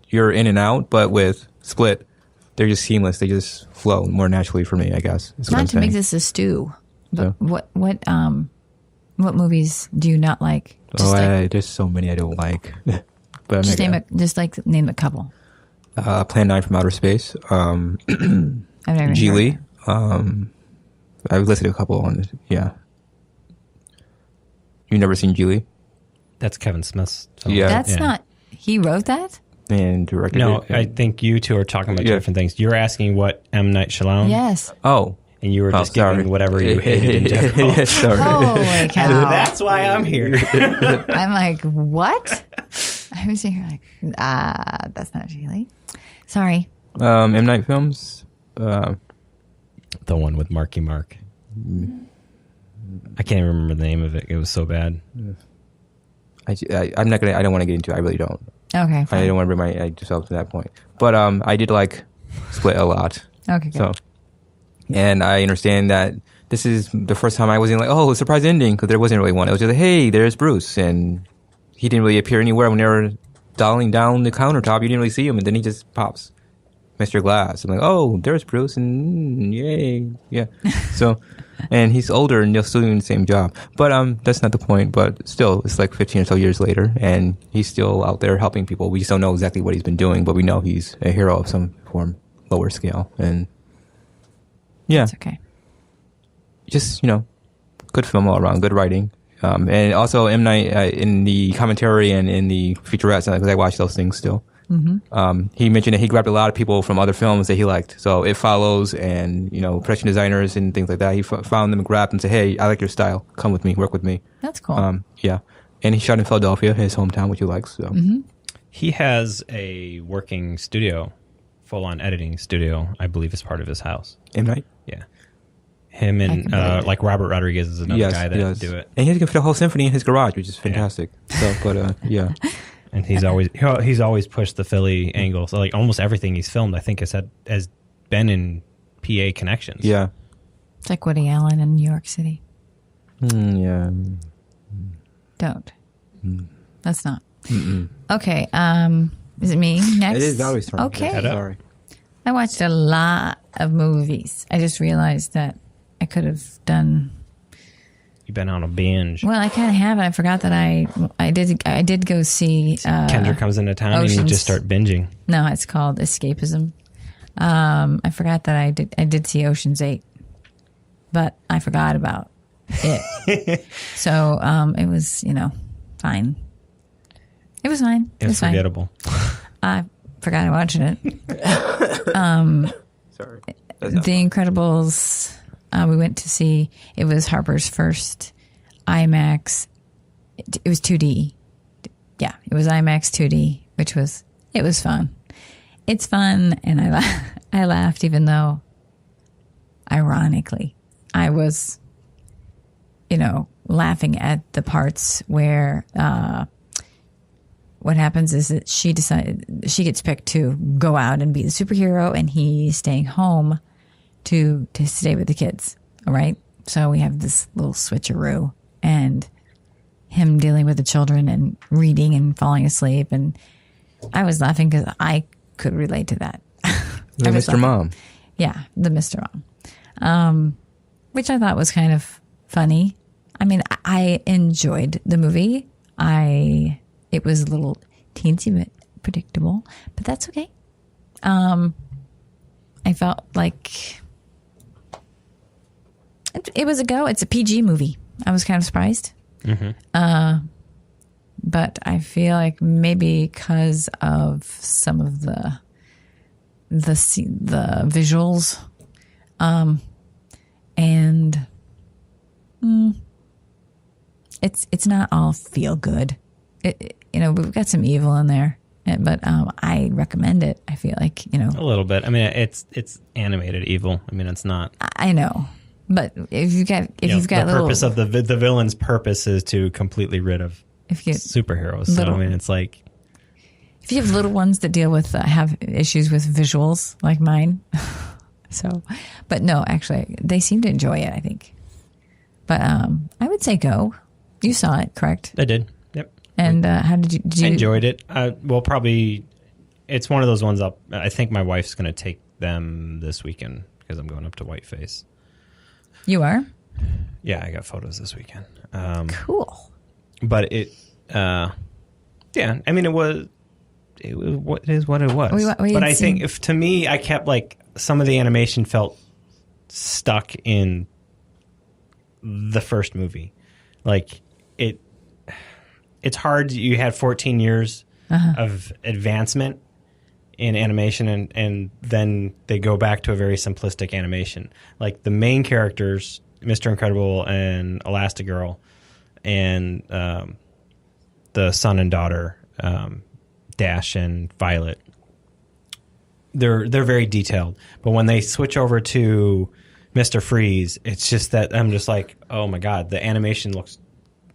you're in and out. But with Split, they're just seamless. They just flow more naturally for me, I guess. Not to make this a stew, but what movies do you not like? There's so many I don't like. But just name a couple. Plan 9 from Outer Space. I've never Geely. I've listed a couple on it. Yeah. You've never seen Geely? That's Kevin Smith's film. Yeah. That's not. He wrote that? And directed No, it. I think you two are talking about different things. You're asking what M. Night Shyamalan. Yes. Oh. And you were just giving whatever you hated in general. Sorry. Holy cow. That's why I'm here. I'm like, what? I was here like, that's not Geely. Sorry. M. Night films. The one with Marky Mark. I can't even remember the name of it. It was so bad. I'm not gonna. I don't want to get into it. I really don't. Okay. Fine. I don't want to bring myself to that point. But I did like Split a lot. Okay. Good. So, and I understand that this is the first time I wasn't like, oh, surprise ending, because there wasn't really one. It was just like, hey, there's Bruce, and he didn't really appear anywhere when they were dialing down the countertop. You didn't really see him, and then he just pops, Mr. Glass. I'm like, oh, there's Bruce, and yay, yeah. So, and he's older, and they're still doing the same job. But that's not the point. But still, it's like 15 or so years later, and he's still out there helping people. We just don't know exactly what he's been doing, but we know he's a hero of some form, lower scale, and yeah, it's okay. Just, good film all around, good writing. And also M. Night, in the commentary and in the featurettes, because I watch those things still, he mentioned that he grabbed a lot of people from other films that he liked. So It Follows and, production designers and things like that. He found them and grabbed them and said, hey, I like your style. Come with me, work with me. That's cool. Yeah. And he shot in Philadelphia, his hometown, which he likes. So. He has a working studio, full-on editing studio, I believe, is part of his house. M. Night? Yeah. Him and like Robert Rodriguez is another guy that do it. And he can fit a whole symphony in his garage, which is fantastic. So, but yeah. And he's always pushed the Philly angle. So like almost everything he's filmed, I think, has been in PA connections. Yeah. It's like Woody Allen in New York City. Yeah. Don't. That's not. Okay. Is it me next? It is Valerie's turn. Okay. Yes, sorry. I watched a lot of movies. I just realized that I could have done. You've been on a binge. Well, I kind of have. I forgot that I did go see. Kendra comes into town and you Oceans. just start binging. No, it's called Escapism. I forgot that I did see Ocean's 8, but I forgot about it. So it was, fine. It was fine. It was forgettable. I forgot I watched it. Sorry. The Incredibles. We went to see. It was Harper's first IMAX. It was 2D. Yeah, it was IMAX 2D, it was fun. It's fun, and I laughed, even though, ironically, I was, laughing at the parts where what happens is that she gets picked to go out and be the superhero, and he's staying home to stay with the kids. All right, so we have this little switcheroo, and him dealing with the children and reading and falling asleep, and I was laughing because I could relate to that. The Mr. Mom. Yeah, the Mr. Mom. Which I thought was kind of funny. I mean, I enjoyed the movie. It was a little teensy bit predictable, but that's okay. I felt like it was a go. It's a PG movie. I was kind of surprised. Mm-hmm. But I feel like maybe because of some of the visuals, and it's not all feel good. We've got some evil in there, but I recommend it. I feel like a little bit. I mean, it's animated evil. I mean, it's not. I know, but if you've got the purpose of the villain's purpose is to completely rid of superheroes. So I mean, it's like if you have little ones that deal with have issues with visuals like mine. So, but no, actually, they seem to enjoy it, I think. But I would say go. You saw it, correct? I did. Yep. And how did you? I enjoyed it. Well, probably it's one of those ones. I think my wife's going to take them this weekend because I'm going up to Whiteface. You are? Yeah, I got photos this weekend. Cool. But yeah, I mean, it was what it was. But I think to me, I kept like some of the animation felt stuck in the first movie. Like it's hard. You had 14 years of advancement in animation, and then they go back to a very simplistic animation. Like the main characters, Mr. Incredible and Elastigirl, and the son and daughter, Dash and Violet. They're very detailed, but when they switch over to Mr. Freeze, it's just that I'm just like, oh my god, the animation looks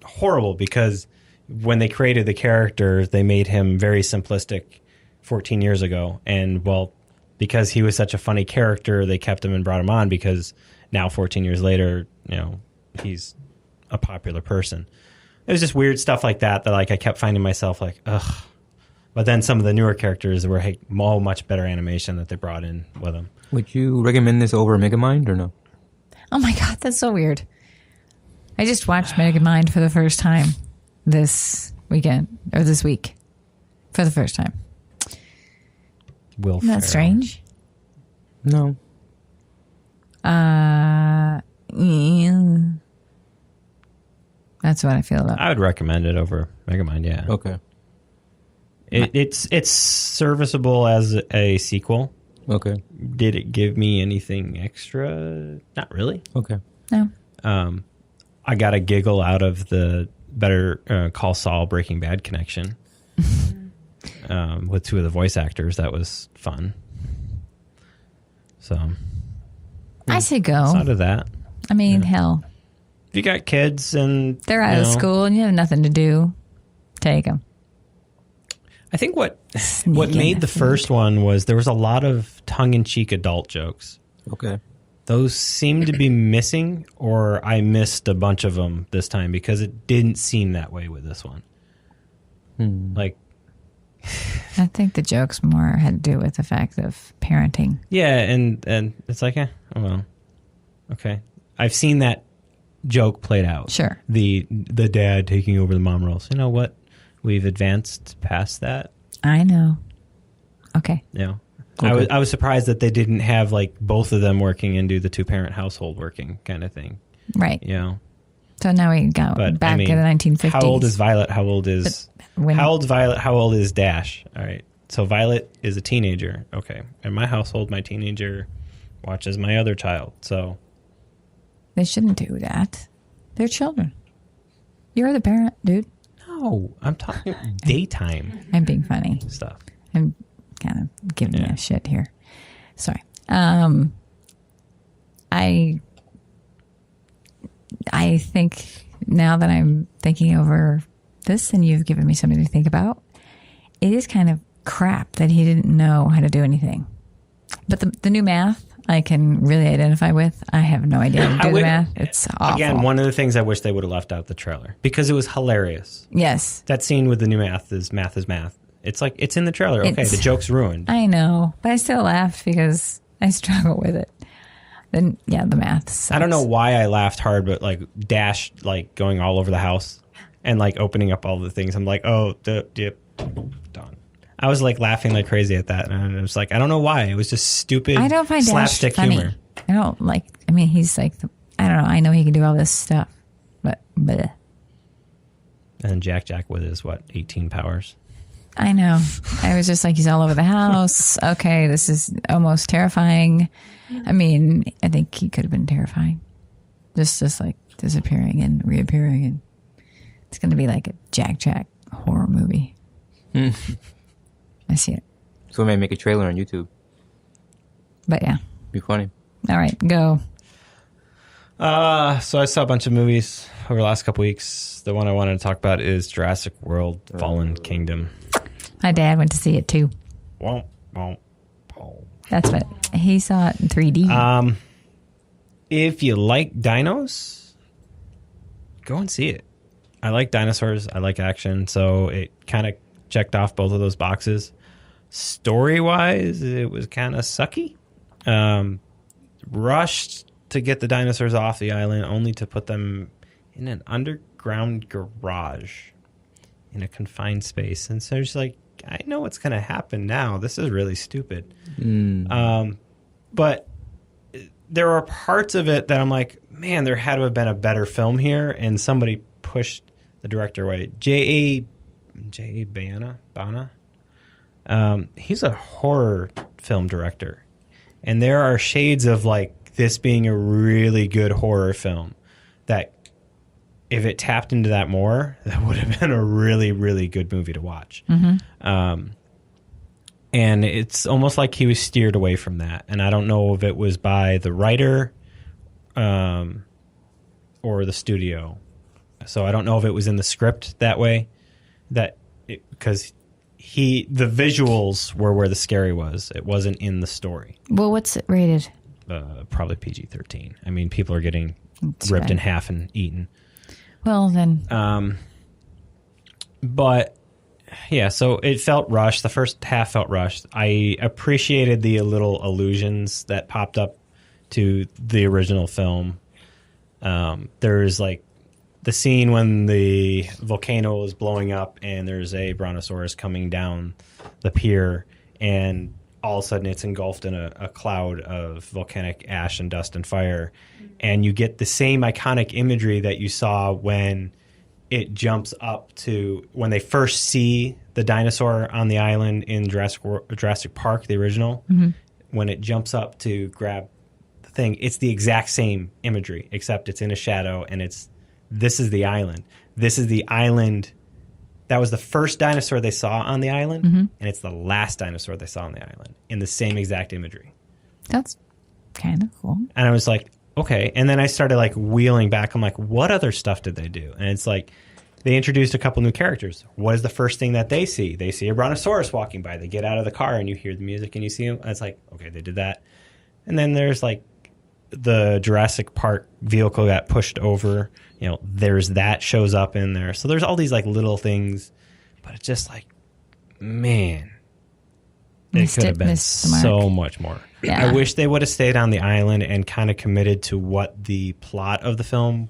horrible because when they created the character, they made him very simplistic 14 years ago, and well, because he was such a funny character, they kept him and brought him on because now 14 years later, he's a popular person. It was just weird stuff like that like I kept finding myself like, ugh. But then some of the newer characters were much better animation that they brought in with them. Would you recommend this over Megamind or no? Oh my god, that's so weird. I just watched Megamind for the first time this weekend, or this week, for the first time. Isn't that strange? No. Yeah. That's what I feel about. I would recommend it over Megamind, yeah. Okay. It's serviceable as a sequel. Okay. Did it give me anything extra? Not really. Okay. No. I got a giggle out of the Better Call Saul Breaking Bad connection with two of the voice actors. That was fun. So I say go. Outside of that, I mean, hell, if you got kids and they're out of school and you have nothing to do, take them. I think what made the first one was there was a lot of tongue-in-cheek adult jokes. Okay. Those seem to be missing, or I missed a bunch of them this time because it didn't seem that way with this one. Like, I think the jokes more had to do with the fact of parenting. Yeah, and it's like, oh well, okay. I've seen that joke played out. Sure. The dad taking over the mom roles. You know what? We've advanced past that. I know. Okay. Yeah. Okay. I was surprised that they didn't have like both of them working and do the 2-parent household working kind of thing. Right. You know. So now we got back in the 1950s. How old is Violet? How old is Violet? How old is Dash? All right. So Violet is a teenager. Okay. In my household, my teenager watches my other child. So they shouldn't do that. They're children. You're the parent, dude. no, I'm talking daytime I'm being funny. stuff. I'm kind of giving you a shit here. Sorry. I think now that I'm thinking over this and you've given me something to think about, it is kind of crap that he didn't know how to do anything. But the new math I can really identify with. I have no idea how to do the math. It's awful. Again, one of the things I wish they would have left out the trailer because it was hilarious. Yes. That scene with the new math is math. It's like, it's in the trailer. Okay, the joke's ruined. I know, but I still laughed because I struggle with it. Then, yeah, the math sucks. I don't know why I laughed hard, but like Dash, like going all over the house and like opening up all the things. I'm like, oh, dip, done. I was like laughing like crazy at that. And I was like, I don't know why. It was just stupid I don't find slapstick Dash funny. humor. I don't like, I mean, he's like, I don't know. I know he can do all this stuff, but bleh. And Jack with his, 18 powers? I know. I was just like, he's all over the house. Okay, this is almost terrifying. I mean, I think he could have been terrifying. Just like disappearing and reappearing. And it's going to be like a Jack horror movie. I see it. So we may make a trailer on YouTube. But yeah. Be funny. All right, go. So I saw a bunch of movies over the last couple weeks. The one I wanted to talk about is Jurassic World Fallen Kingdom. My dad went to see it too. Womp, womp, womp. That's what he saw it in 3D. If you like dinos, go and see it. I like dinosaurs. I like action. So it kind of checked off both of those boxes. Story-wise, it was kind of sucky. Rushed to get the dinosaurs off the island only to put them in an underground garage in a confined space. And so it's like, I know what's going to happen now. This is really stupid. But there are parts of it that I'm like, man, there had to have been a better film here. And somebody pushed the director away. J.A. Bana. He's a horror film director. And there are shades of like this being a really good horror film that if it tapped into that more, that would have been a really, really good movie to watch. And it's almost like he was steered away from that. And I don't know if it was by the writer or the studio. So I don't know if it was in the script that way, because the visuals were where the scary was. It wasn't in the story. Well, what's it rated? Probably PG-13. I mean, people are getting ripped in half and eaten. Well, then. But yeah, so it felt rushed. The first half felt rushed. I appreciated the little allusions that popped up to the original film. There's like the scene when the volcano is blowing up and there's a brontosaurus coming down the pier, and all of a sudden it's engulfed in a cloud of volcanic ash and dust and fire. And you get the same iconic imagery that you saw when it jumps up to when they first see the dinosaur on the island in Jurassic Park, the original. When it jumps up to grab the thing, it's the exact same imagery, except it's in a shadow and this is the island. This is the island. That was the first dinosaur they saw on the island, and it's the last dinosaur they saw on the island in the same exact imagery. That's kind of cool. And I was like, okay. And then I started like wheeling back. I'm like, what other stuff did they do? And it's like they introduced a couple new characters. What is the first thing that they see? They see a brontosaurus walking by. They get out of the car and you hear the music and you see him. And it's like, okay, they did that. And then there's like the Jurassic Park vehicle got pushed over. You know, there's that shows up in there. So there's all these like little things, but it's just like, man, it could have been missed the mark. so much more. Yeah. I wish they would have stayed on the island and kind of committed to what the plot of the film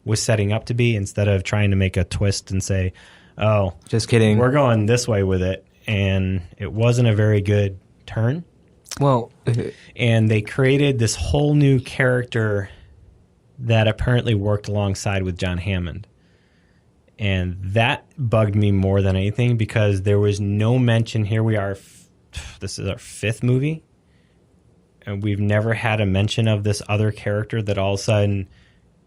was setting up to be, instead of trying to make a twist and say, oh, Just kidding. we're going this way with it. And it wasn't a very good turn. Well, And they created this whole new character that apparently worked alongside with John Hammond. And that bugged me more than anything, because there was no mention. Here we are. This is our 5th movie. And we've never had a mention of this other character that all of a sudden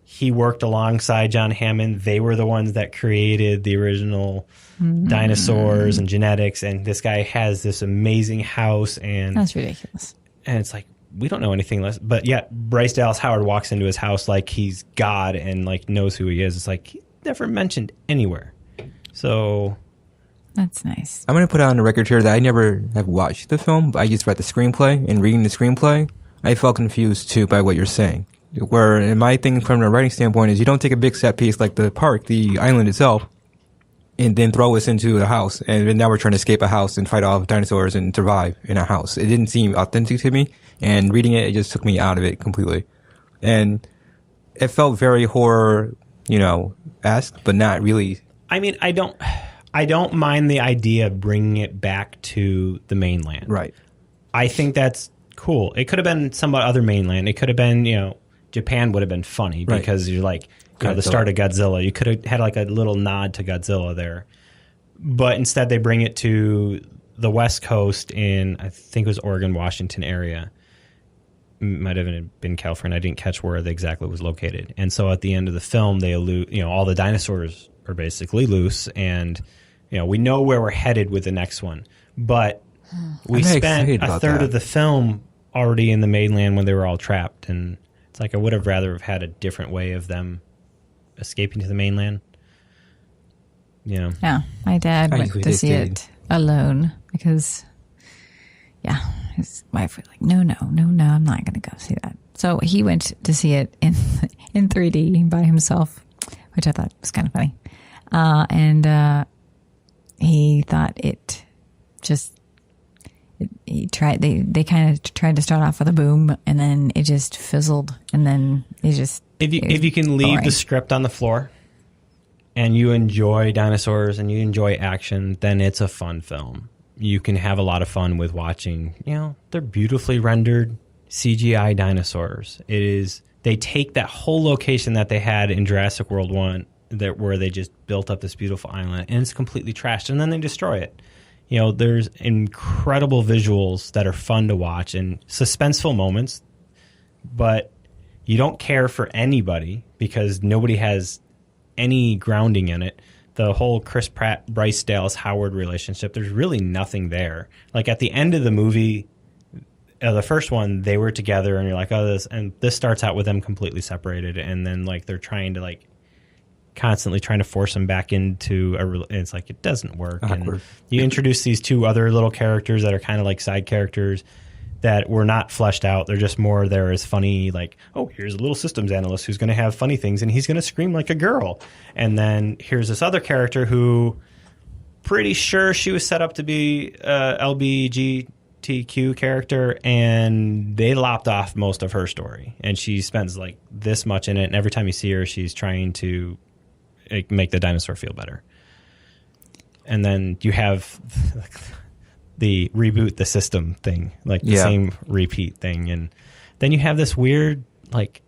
he worked alongside John Hammond. They were the ones that created the original dinosaurs and genetics. And this guy has this amazing house. And That's ridiculous. And it's like, we don't know anything less. But yet Bryce Dallas Howard walks into his house like he's God and like knows who he is. It's like, he's never mentioned anywhere. So That's nice. I'm going to put on the record here that I never have watched the film, but I just read the screenplay. And reading the screenplay, I felt confused too by what you're saying. Where in my thing from a writing standpoint is you don't take a big set piece like the park, the island itself, and then throw us into the house. And then now we're trying to escape a house and fight off dinosaurs and survive in a house. It didn't seem authentic to me. And reading it, it just took me out of it completely. And it felt very horror, esque, but not really. I mean, I don't mind the idea of bringing it back to the mainland. Right. I think that's cool. It could have been some other mainland. It could have been, Japan would have been funny because you're like, the start of Godzilla. You could have had like a little nod to Godzilla there. But instead they bring it to the West Coast in, I think it was Oregon, Washington area. Might have been California. I didn't catch where exactly it was located. And so at the end of the film, they allude, all the dinosaurs are basically loose, and we know where we're headed with the next one. But we spent a third of the film already in the mainland when they were all trapped, and it's like I would have rather have had a different way of them escaping to the mainland. Yeah, my dad went to see it alone because, his wife was like, no, I'm not going to go see that. So he went to see it in 3D by himself, which I thought was kind of funny. And he thought it just, they kind of tried to start off with a boom, and then it just fizzled, and then it just... If you can leave boring. the script on the floor and you enjoy dinosaurs and you enjoy action, then it's a fun film. You can have a lot of fun with watching, they're beautifully rendered CGI dinosaurs. They take that whole location that they had in Jurassic World 1 where they just built up this beautiful island, and it's completely trashed, and then they destroy it. There's incredible visuals that are fun to watch and suspenseful moments, but you don't care for anybody because nobody has any grounding in it. The whole Chris Pratt, Bryce Dallas Howard relationship, there's really nothing there. Like at the end of the movie, the first one, they were together, and you're like, oh, this starts out with them completely separated, and then like they're trying to like constantly trying to force them back into and it's like it doesn't work. Awkward. And you introduce these two other little characters that are kind of like side characters that were not fleshed out. They're just more there as funny, like, oh, here's a little systems analyst who's going to have funny things and he's going to scream like a girl. And then here's this other character who pretty sure she was set up to be LBGTQ character, and they lopped off most of her story. And she spends like this much in it, and every time you see her, she's trying to make the dinosaur feel better. And then you have the reboot the system thing, like the same repeat thing. And then you have this weird, like,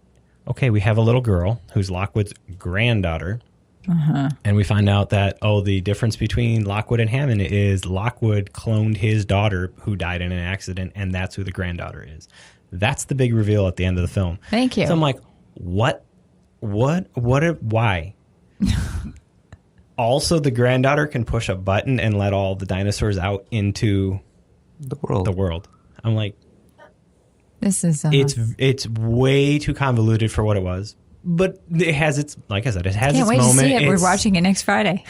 okay, we have a little girl who's Lockwood's granddaughter. And we find out that, the difference between Lockwood and Hammond is Lockwood cloned his daughter who died in an accident, and that's who the granddaughter is. That's the big reveal at the end of the film. Thank you. So I'm like, why? Also, the granddaughter can push a button and let all the dinosaurs out into the world. I'm like, this is it's way too convoluted for what it was. But it has its, like I said, it has its moment. Can't wait to see it. We're watching it next Friday.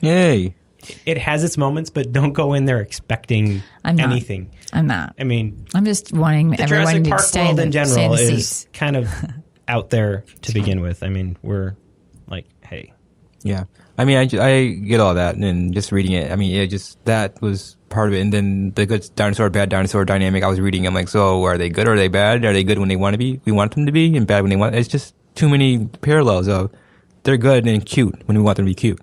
Yay. It has its moments, but don't go in there expecting anything. I'm not. I mean, I'm just wanting the everyone Jurassic to Park stay world in in general is seats. kind of out there to begin with. I mean, we're like, hey, Yeah. I mean, I get all that, and just reading it, I mean, that was part of it. And then the good dinosaur, bad dinosaur dynamic, I was reading, I'm like, so are they good or are they bad? Are they good when they want to be? We want them to be, and bad when they want. It's just too many parallels of they're good and cute when we want them to be cute.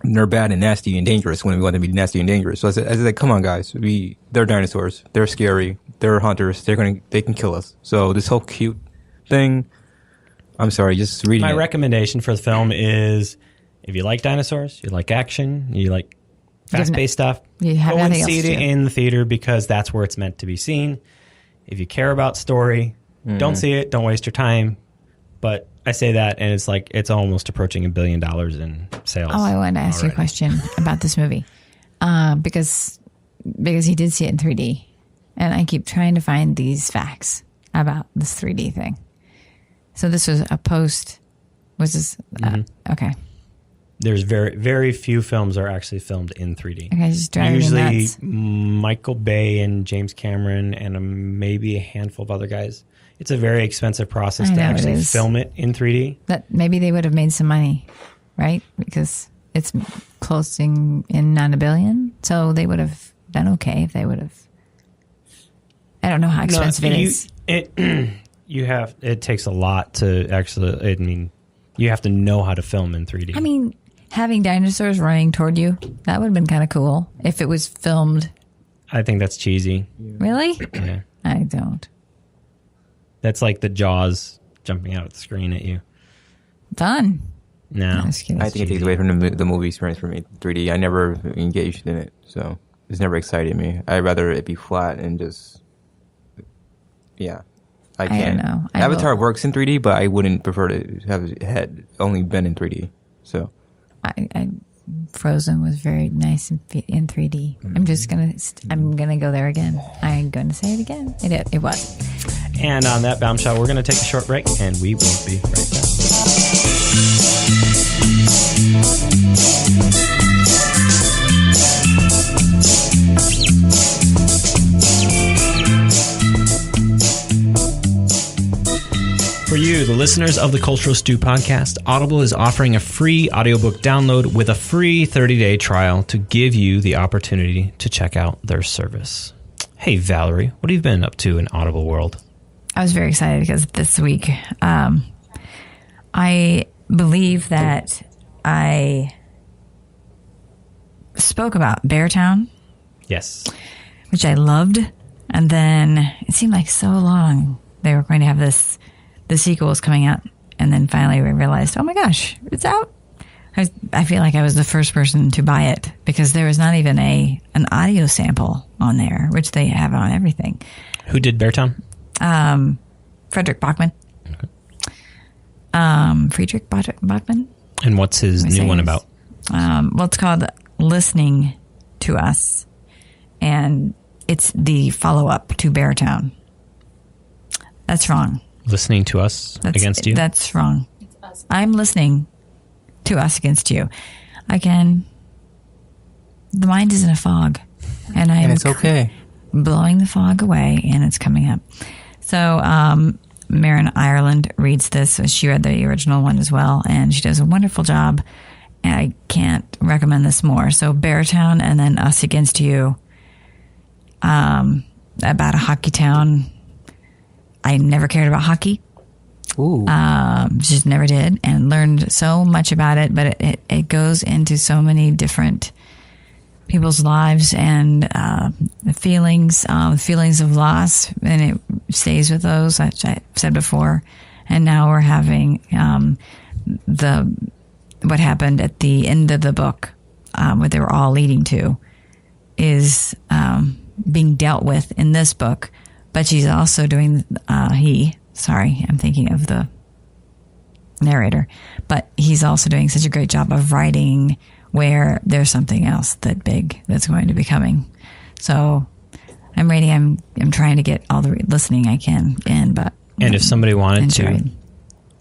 And they're bad and nasty and dangerous when we want them to be nasty and dangerous. So I said like, come on, guys, they're dinosaurs. They're scary. They're hunters. They can kill us. So this whole cute thing, I'm sorry, just reading My it. recommendation for the film is, if you like dinosaurs, you like action, you like fast-paced stuff, you have go and nothing see else it to do. in the theater, because that's where it's meant to be seen. If you care about story, don't see it. Don't waste your time. But I say that, and it's like it's almost approaching $1 billion in sales. Oh, I wanted to ask you a question about this movie, because he did see it in 3D, and I keep trying to find these facts about this 3D thing. So this was a post. Was this okay? There's very, very few films are actually filmed in 3D. Okay, just driving me Usually nuts. Michael Bay and James Cameron and maybe a handful of other guys. It's a very expensive process I to know it actually is. film it in 3D. That maybe they would have made some money, right? Because it's closing in on $1 billion, so they would have done okay if they would have. I don't know how expensive it is. It takes a lot to actually. I mean, you have to know how to film in 3D. I mean, having dinosaurs running toward you, that would have been kind of cool if it was filmed. I think that's cheesy. Really? Yeah. I don't. That's like the Jaws jumping out of the screen at you. Fun. No. Just kidding. I think it takes away from the movie experience for me. 3D, I never engaged in it, so it's never excited me. I'd rather it be flat and just, yeah. I can't. don't know. Avatar works in 3D, but I wouldn't prefer to have it had only been in 3D. So Frozen was very nice in 3D. I'm gonna go there again. I'm gonna say it again. It was. And on that bombshell, we're going to take a short break, and we will be right back. For you, the listeners of the Cultural Stew podcast, Audible is offering a free audiobook download with a free 30-day trial to give you the opportunity to check out their service. Hey, Valerie, what have you been up to in Audible world? I was very excited because this week, I believe that I spoke about Beartown, Yes. which I loved, and then it seemed like so long they were going to have the sequel was coming out, and then finally we realized, oh my gosh, it's out. I feel like I was the first person to buy it because there was not even an audio sample on there, which they have on everything. Who did Beartown? Friedrich Bachman. Friedrich Bachman. And what's his new one about? Well, it's called Listening to Us, and it's the follow-up to Beartown. That's wrong. Listening to us against you? That's wrong. I'm listening to us against you. Again, the mind is in a fog, and it's okay. blowing the fog away, and it's coming up. So, Marin Ireland reads this. She read the original one as well, and she does a wonderful job. And I can't recommend this more. So, Beartown and then Us Against You, about a hockey town. I never cared about hockey. Ooh. Just never did, and learned so much about it. But it goes into so many different people's lives and the feelings of loss, and it stays with those, which I said before. And now we're having what happened at the end of the book, what they were all leading to, is being dealt with in this book. But she's also doing I'm thinking of the narrator, but he's also doing such a great job of writing where there's something else that's going to be coming. So I'm ready. I'm trying to get all the listening I can in, but. And if somebody wanted to enjoyed.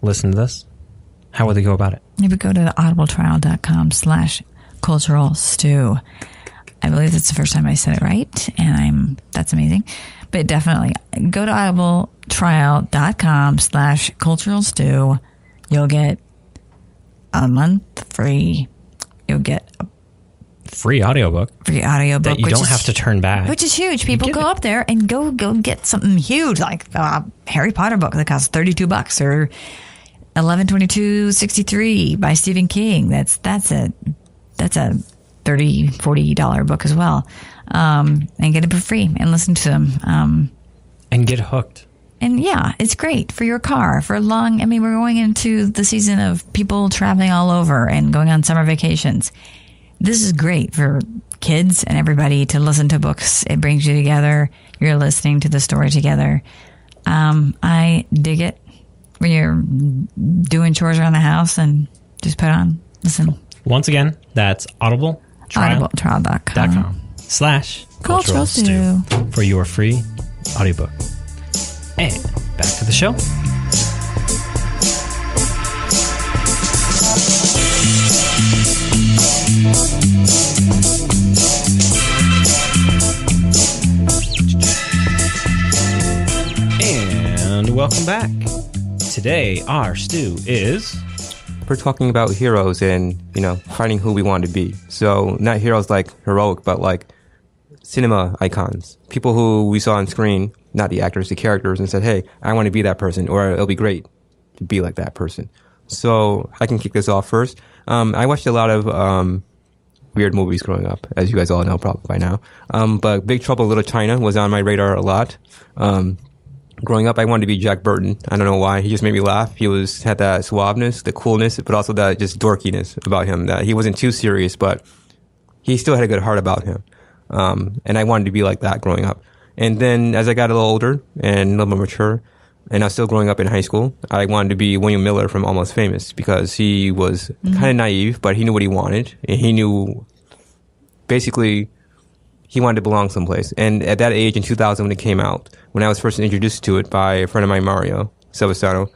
listen to this, how would they go about it? You would go to audibletrial.com/cultural stew. I believe that's the first time I said it right, and that's amazing. But definitely go to audibletrial.com/cultural stew. You'll get a month free. You'll get a free audiobook that you don't have to turn back, which is huge. People go up there and go get something huge like a Harry Potter book that costs $32 or 11/22/63 by Stephen King. That's a $30-$40 book as well, and get it for free and listen to them and get hooked. And yeah, it's great for your car for long. I mean, we're going into the season of people traveling all over and going on summer vacations. This is great for kids and everybody to listen to books. It brings you together. You're listening to the story together. I dig it when you're doing chores around the house and just put on, listen. Once again, that's audibletrial.com/cultural stew for your free audiobook. And back to the show. And welcome back. Today, our stew is... We're talking about heroes and, finding who we want to be. So not heroes like heroic, but like cinema icons. People who we saw on screen, not the actors, the characters, and said, hey, I want to be that person, or it'll be great to be like that person. So I can kick this off first. I watched a lot of weird movies growing up, as you guys all know probably by now. But Big Trouble in Little China was on my radar a lot. Growing up, I wanted to be Jack Burton. I don't know why. He just made me laugh. He had that suaveness, the coolness, but also that just dorkiness about him. That he wasn't too serious, but he still had a good heart about him. And I wanted to be like that growing up. And then as I got a little older and a little more mature, and I was still growing up in high school, I wanted to be William Miller from Almost Famous because he was kind of naive, but he knew what he wanted. And he knew, basically, he wanted to belong someplace. And at that age, in 2000, when it came out, when I was first introduced to it by a friend of mine, Mario Salvestano,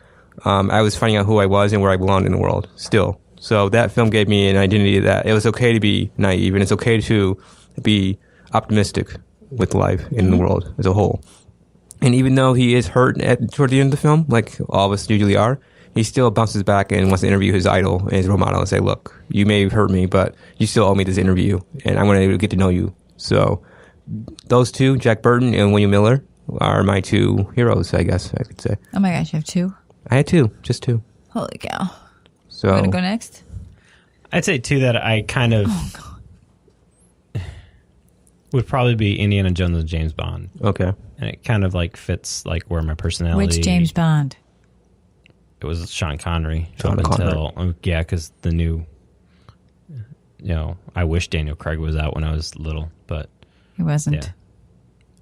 I was finding out who I was and where I belonged in the world still. So that film gave me an identity that it was okay to be naive and it's okay to be optimistic with life in the world as a whole. And even though he is hurt toward the end of the film, like all of us usually are, he still bounces back and wants to interview his idol and his role model and say, look, you may have hurt me, but you still owe me this interview and I want to get to know you. So those two, Jack Burton and William Miller, are my two heroes, I guess I could say. Oh my gosh, you have two? I had two, just two. Holy cow. So you want to go next? I'd say two that I kind of would probably be Indiana Jones and James Bond. Okay. And it kind of like fits like where my personality... Which James Bond? It was Sean Connery. Connery. Yeah, because the new... I wish Daniel Craig was out when I was little, but... He wasn't. Yeah.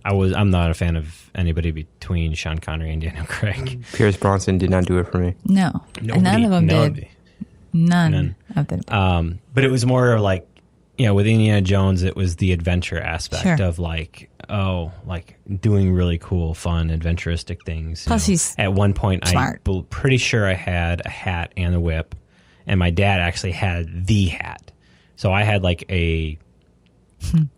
I'm not a fan of anybody between Sean Connery and Daniel Craig. Pierce Brosnan did not do it for me. No. None of them did. None of them. But it was more like, with Indiana Jones, it was the adventure aspect of like doing really cool, fun, adventuristic things. Plus he's at one point, smart. I'm pretty sure I had a hat and a whip, and my dad actually had the hat. So I had like a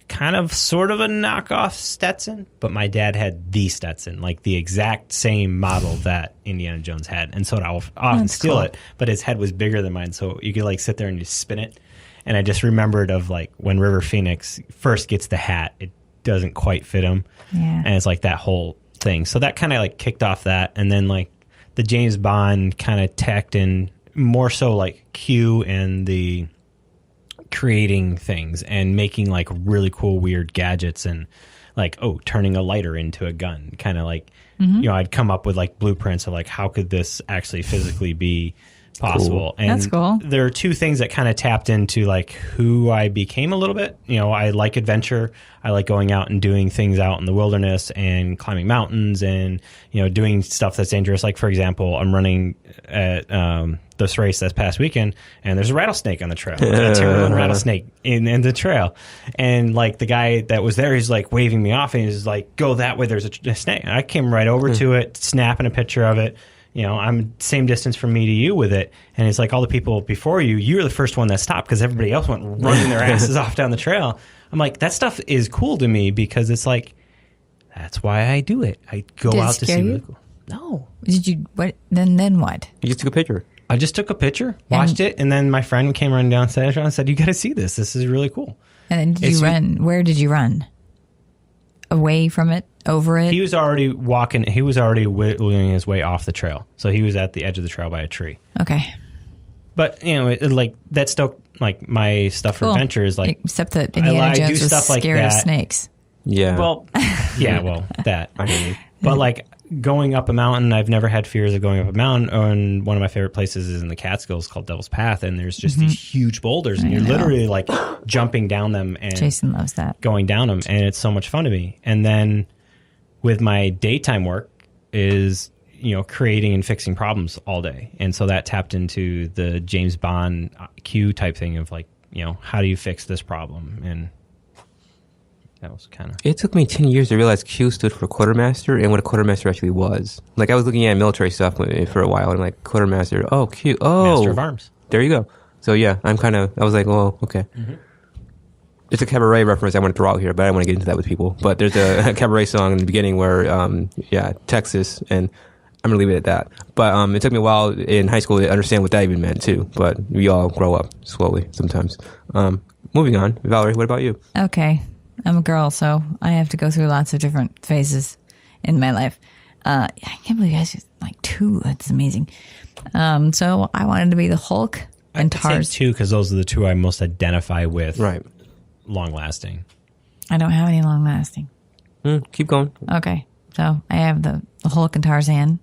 kind of sort of a knockoff Stetson, but my dad had the Stetson, like the exact same model that Indiana Jones had. And so I would often steal it, but his head was bigger than mine. So you could like sit there and just spin it. And I just remembered of like when River Phoenix first gets the hat, it doesn't quite fit him. Yeah. And it's like that whole thing. So that kind of like kicked off that. And then like the James Bond kind of tacked in more so like Q and the creating things and making like really cool weird gadgets and like turning a lighter into a gun, kind of like I'd come up with like blueprints of like how could this actually physically be possible. Cool. And that's cool. There are two things that kind of tapped into like who I became a little bit. I like adventure. I like going out and doing things out in the wilderness and climbing mountains and doing stuff that's dangerous. Like for example, I'm running at this race this past weekend, and there's a rattlesnake on the trail. A terrible rattlesnake in the trail, and like the guy that was there, he's like waving me off, and he's like, "Go that way. There's a snake." And I came right over to it, snapping a picture of it. I'm same distance from me to you with it, and it's like all the people before you were the first one that stopped because everybody else went running their asses off down the trail. I'm like, that stuff is cool to me because it's like that's why I do it. I go out to see really cool. No. Did you what? Then what? You just took a picture. I just took a picture, watched it, and then my friend came running downstairs and said, "You got to see this. This is really cool." And then did you run? Where did you run? Away from it? Over it? He was already walking. He was already wiggling his way off the trail. So he was at the edge of the trail by a tree. Okay. But, you know, like, that's still, like, my stuff for adventure is, like... Except that Indiana Jones was stuff like scared that. of snakes. Yeah. Well, yeah, well, that. I mean, But, like, going up a mountain, I've never had fears of going up a mountain. And one of my favorite places is in the Catskills called Devil's Path. And there's just these huge boulders. And you're literally, like, jumping down them. And Jason loves that. Going down them. And it's so much fun to me. And then with my daytime work is... you know, creating and fixing problems all day. And so that tapped into the James Bond QUIE type thing of like, you know, how do you fix this problem? And that was kind of... It took me 10 years to realize Q stood for quartermaster and what a quartermaster actually was. Like, I was looking at military stuff for a while and like, quartermaster, oh, Q, oh. Master of Arms. There you go. So yeah, I was like, well, okay. Mm-hmm. It's a cabaret reference I want to throw out here, but I don't want to get into that with people. But there's a cabaret song in the beginning where, Texas, and I'm going to leave it at that. But it took me a while in high school to understand what that even meant, too. But we all grow up slowly sometimes. Moving on. Valerie, what about you? Okay. I'm a girl, so I have to go through lots of different phases in my life. I can't believe you guys just like 2. That's amazing. So I wanted to be the Hulk and Tarzan. 2 because those are the 2 I most identify with. Right. Long-lasting. I don't have any long-lasting. Keep going. Okay. So I have the Hulk and Tarzan.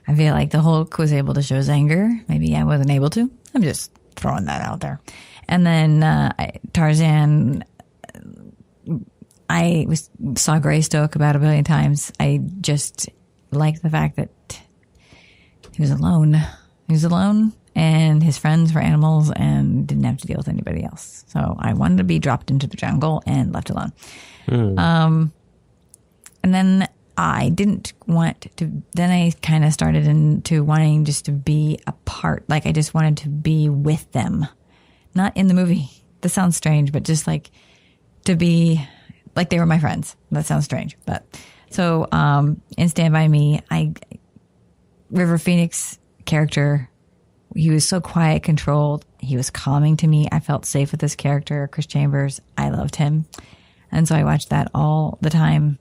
I feel like the Hulk was able to show his anger. Maybe I wasn't able to. I'm just throwing that out there. And then Tarzan, I saw Greystoke about 1 billion times. I just liked the fact that he was alone. He was alone, and his friends were animals and didn't have to deal with anybody else. So I wanted to be dropped into the jungle and left alone. And then I didn't want to, then I kind of started into wanting just to be a part. Like I just wanted to be with them. Not in the movie. This sounds strange, but just like to be like they were my friends. That sounds strange. But so in Stand By Me, River Phoenix character, he was so quiet, controlled. He was calming to me. I felt safe with this character, Chris Chambers. I loved him. And so I watched that all the time.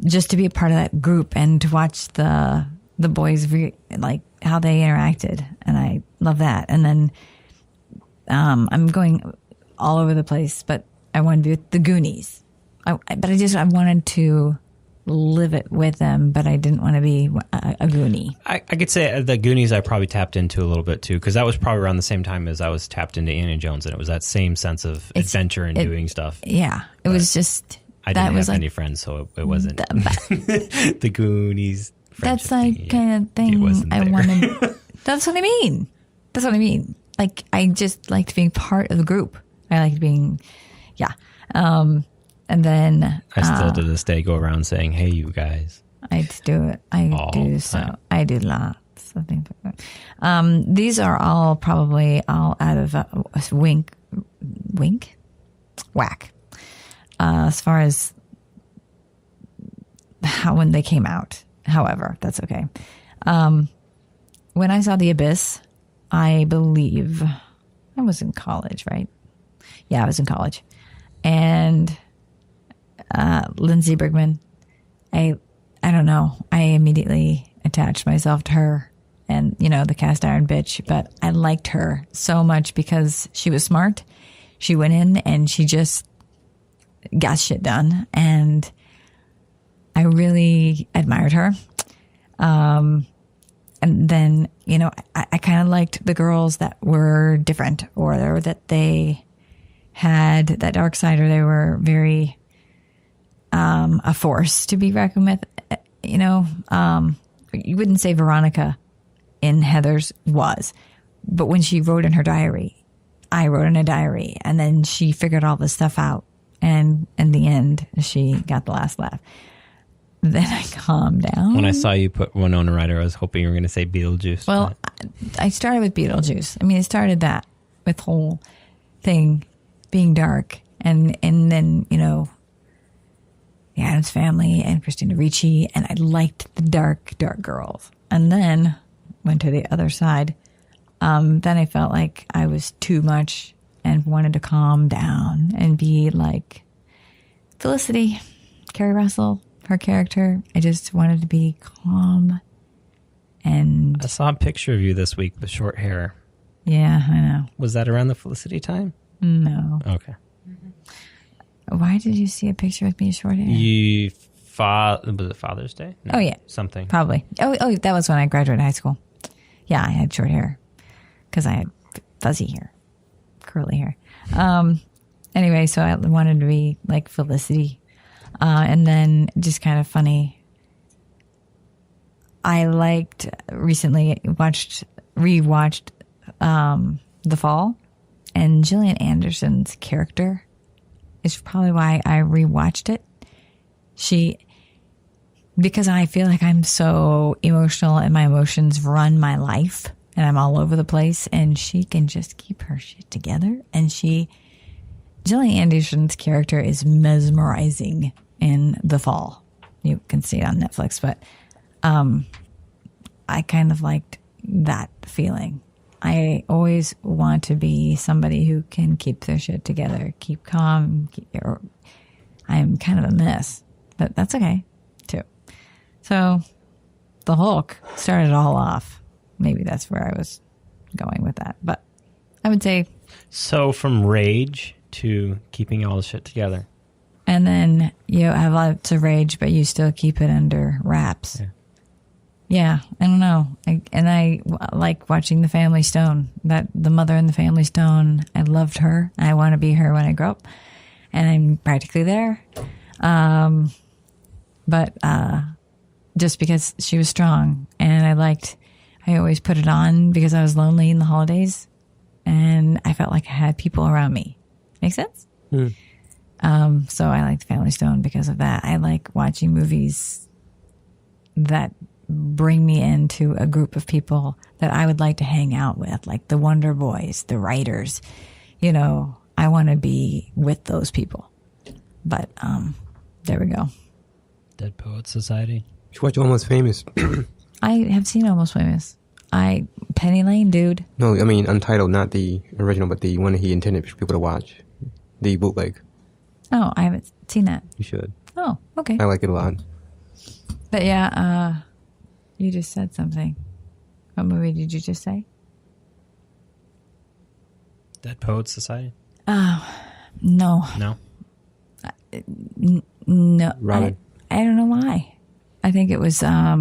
Just to be a part of that group and to watch the boys like how they interacted, and I love that. And then I'm going all over the place, but I wanted to be with the Goonies. I wanted to live it with them, but I didn't want to be a Goonie. I could say the Goonies I probably tapped into a little bit too, because that was probably around the same time as I was tapped into Indiana Jones, and it was that same sense of adventure and doing stuff. Yeah, it was just. I didn't have any friends, so it wasn't the Goonies. That's like kind of thing I wanted. That's what I mean. That's what I mean. Like I just liked being part of the group. I liked being, yeah. And then I still to this day go around saying, "Hey, you guys." I do it. I do lots of things like that. These are all probably all out of whack. As far as when they came out. However, that's okay. When I saw The Abyss, I believe I was in college, right? Yeah, I was in college. And Lindsay Brigman, I don't know. I immediately attached myself to her and, the cast iron bitch. But I liked her so much because she was smart. She went in and she just got shit done, and I really admired her. And then, I kind of liked the girls that were different, or that they had that dark side, or they were very a force to be reckoned with. You wouldn't say Veronica in Heather's was, but when she wrote in her diary, I wrote in a diary, and then she figured all this stuff out. And in the end, she got the last laugh. Then I calmed down. When I saw you put Winona Ryder, I was hoping you were going to say Beetlejuice. Well, I started with Beetlejuice. I mean, I started that with the whole thing being dark. And then, the Addams Family and Christina Ricci. And I liked the dark, dark girls. And then went to the other side Then I felt like I was too much and wanted to calm down and be like Felicity, Carrie Russell, her character. I just wanted to be calm. And I saw a picture of you this week with short hair. Yeah, I know. Was that around the Felicity time? No. Okay. Why did you see a picture with me with short hair? Was it Father's Day? No, Oh, yeah. Something. Probably. Oh, that was when I graduated high school. Yeah, I had short hair because I had fuzzy hair, curly hair. Anyway, so I wanted to be like Felicity. And then just kind of funny, I recently rewatched The Fall, and Gillian Anderson's character is probably why I rewatched it. Because I feel like I'm so emotional and my emotions run my life and I'm all over the place, and she can just keep her shit together. And Gillian Anderson's character is mesmerizing in The Fall. You can see it on Netflix, but I kind of liked that feeling. I always want to be somebody who can keep their shit together, keep calm. I'm kind of a mess, but that's okay too. So the Hulk started it all off. Maybe that's where I was going with that. But I would say... So from rage to keeping all the shit together. And then you have lots of rage, but you still keep it under wraps. Yeah, I don't know. I like watching The Family Stone. The mother in The Family Stone, I loved her. I want to be her when I grow up. And I'm practically there. But just because she was strong. And I always put it on because I was lonely in the holidays. And I felt like I had people around me. Make sense? So I like The Family Stone because of that. I like watching movies that bring me into a group of people that I would like to hang out with, like the Wonder Boys, the writers. You know, I want to be with those people. But there we go. Dead Poets Society. You should watch Almost Famous. I have seen Almost Famous. Penny Lane, dude. No, I mean Untitled, not the original, but the one he intended for people to watch. The bootleg. Oh, I haven't seen that. You should. Oh, okay. I like it a lot. But yeah, you just said something. What movie did you just say? Dead Poets Society? Oh, no. No? No. Robin. I don't know why. I think it was, I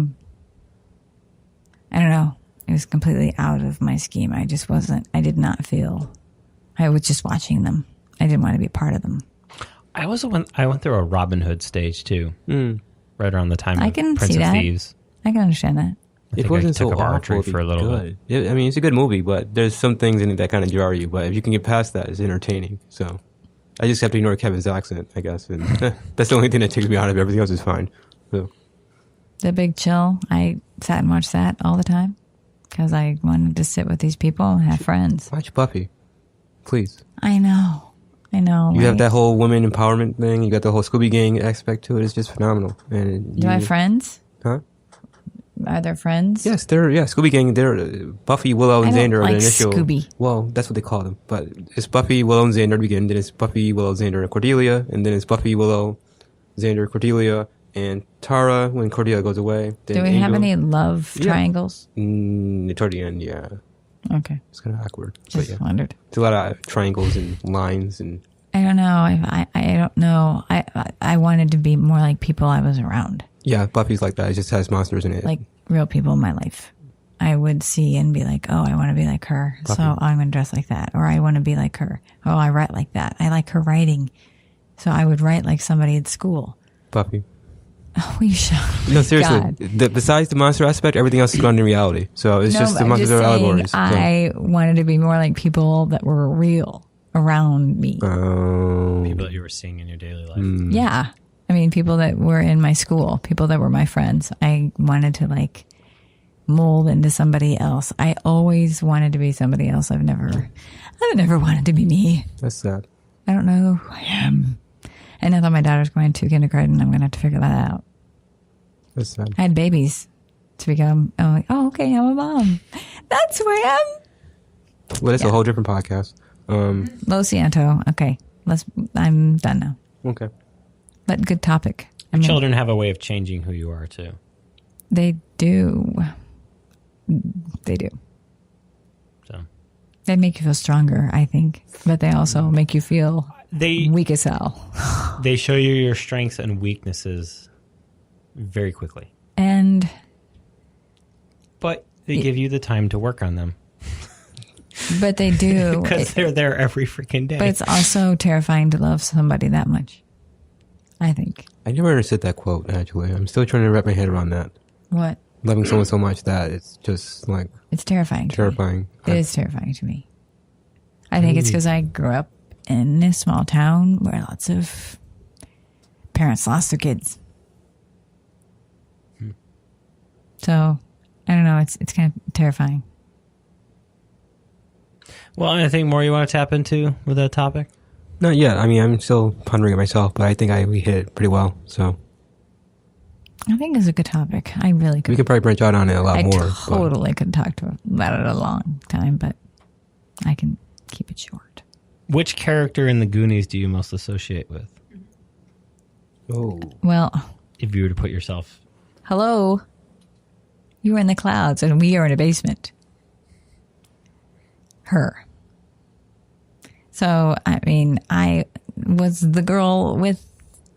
don't know. It was completely out of my scheme. I did not feel, I was just watching them. I didn't want to be a part of them. I went through a Robin Hood stage too. Right around the time of can Prince see of that. Thieves. I can understand that. It wasn't so took up archery awful for a little bit. I mean, it's a good movie, but there's some things in it that kind of jar you. But if you can get past that, it's entertaining. So I just have to ignore Kevin's accent, I guess. And that's the only thing that takes me out of it. Everything else is fine. So. The Big Chill, I sat and watched that all the time because I wanted to sit with these people and have friends. Watch Buffy, please. I know. You have that whole women empowerment thing. You got the whole Scooby Gang aspect to it. It's just phenomenal. And Do I have friends? Huh? Are there friends? Yes, Scooby Gang. They're Buffy, Willow, and Xander are like the initial. Scooby. Well, that's what they call them. But it's Buffy, Willow, and Xander to begin. Then it's Buffy, Willow, Xander, and Cordelia. And then it's Buffy, Willow, Xander, Cordelia, and Tara when Cordelia goes away. Then Do we have any love triangles? Toward the end, yeah. Okay. It's kind of awkward. Just wondered. It's a lot of triangles and lines and. I don't know. I don't know. I wanted to be more like people I was around. Yeah, Buffy's like that. It just has monsters in it. Like real people in my life. I would see and be like, oh, I want to be like her. Buffy. So I'm going to dress like that. Or I want to be like her. Oh, I write like that. I like her writing. So I would write like somebody at school. Buffy. Oh, you should. No, seriously. Besides the monster aspect, everything else is grounded in reality. So it's just the monsters are allegories. I wanted to be more like people that were real around me. People that you were seeing in your daily life. Yeah. I mean, people that were in my school, people that were my friends. I wanted to like mold into somebody else. I always wanted to be somebody else. I've never wanted to be me. That's sad. I don't know who I am. And now that my daughter's going to kindergarten, I'm going to have to figure that out. That's sad. I had babies to become, I'm like, oh, okay, I'm a mom. That's who I am. Well, that's a whole different podcast. Lo siento. Okay. I'm done now. Okay. But good topic. Children have a way of changing who you are, too. They do. They do. So they make you feel stronger, I think. But they also make you feel weak as hell. They show you your strengths and weaknesses very quickly. But they give you the time to work on them. But they do. Because they're there every freaking day. But it's also terrifying to love somebody that much, I think. I never understood that quote, actually. I'm still trying to wrap my head around that. What? Loving someone so much that it's just like... It's terrifying. Terrifying. It is terrifying to me. I think it's because I grew up in a small town where lots of parents lost their kids. So, I don't know. It's kind of terrifying. Well, anything more you want to tap into with that topic? Not yet. I mean, I'm still pondering it myself, but I think we hit it pretty well, so... I think it's a good topic. I really could. We could probably branch out on it a lot more. I totally could talk about it a long time, but I can keep it short. Which character in the Goonies do you most associate with? Oh. Well... If you were to put yourself... Hello? You were in the clouds, and we are in a basement. Her. So, I mean, I was the girl with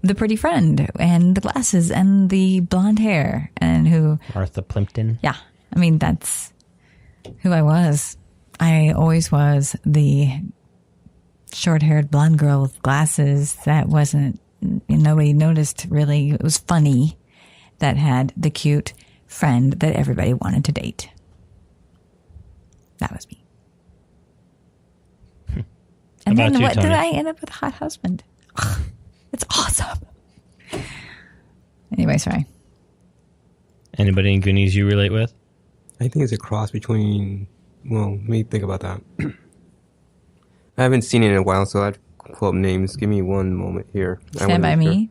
the pretty friend and the glasses and the blonde hair and who... Martha Plimpton? Yeah. I mean, that's who I was. I always was the short-haired blonde girl with glasses that wasn't... Nobody noticed, really. It was funny that had the cute friend that everybody wanted to date. That was me. And then what did I end up with? A hot husband. It's awesome. Anyway, sorry. Anybody in Goonies you relate with? I think it's a cross between... Well, let me think about that. I haven't seen it in a while, so I'd quote names. Give me one moment here. Stand By Me?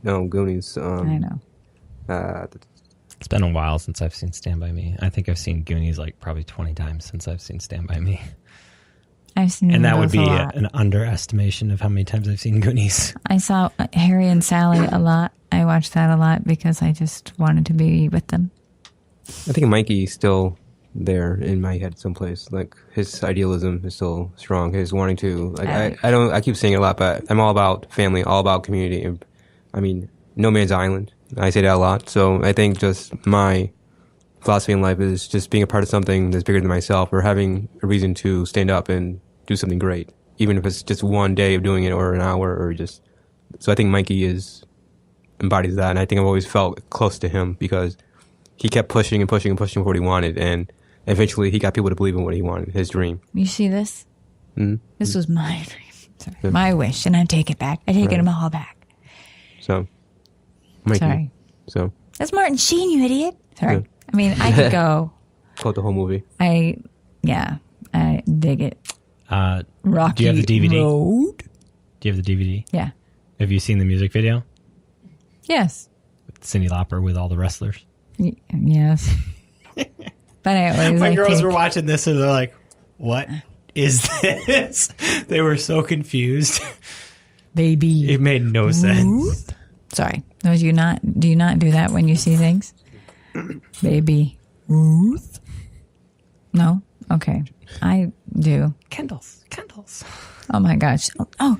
No, Goonies. I know. It's been a while since I've seen Stand By Me. I think I've seen Goonies like probably 20 times since I've seen Stand By Me. I've seen and that would be an underestimation of how many times I've seen Goonies. I saw Harry and Sally a lot. I watched that a lot because I just wanted to be with them. I think Mikey's still there in my head someplace. Like, his idealism is still strong. His wanting to... Like, I keep saying it a lot, but I'm all about family, all about community. And, I mean, no man's island. I say that a lot. So I think just my philosophy in life is just being a part of something that's bigger than myself, or having a reason to stand up and do something great, even if it's just one day of doing it or an hour or just... So I think Mikey embodies that, and I think I've always felt close to him because he kept pushing and pushing and pushing for what he wanted, and eventually he got people to believe in what he wanted, his dream. You see this? Mm-hmm. This was my dream. Sorry. My wish, and I take it back. I take it all back. So, Mikey. Sorry. So that's Martin Sheen, you idiot. Sorry. Yeah. I mean, I could go... Quote the whole movie. I dig it. Rocky do you have the DVD? Road? Do you have the DVD? Yeah. Have you seen the music video? Yes. With Cyndi Lauper with all the wrestlers? Yes. But I always My girls were watching this and they're like, what is this? They were so confused. Baby. It made no sense. Sorry. Do you not do that when you see things? Baby Ruth? No? Okay. I do. Kendall's. Oh my gosh. Oh.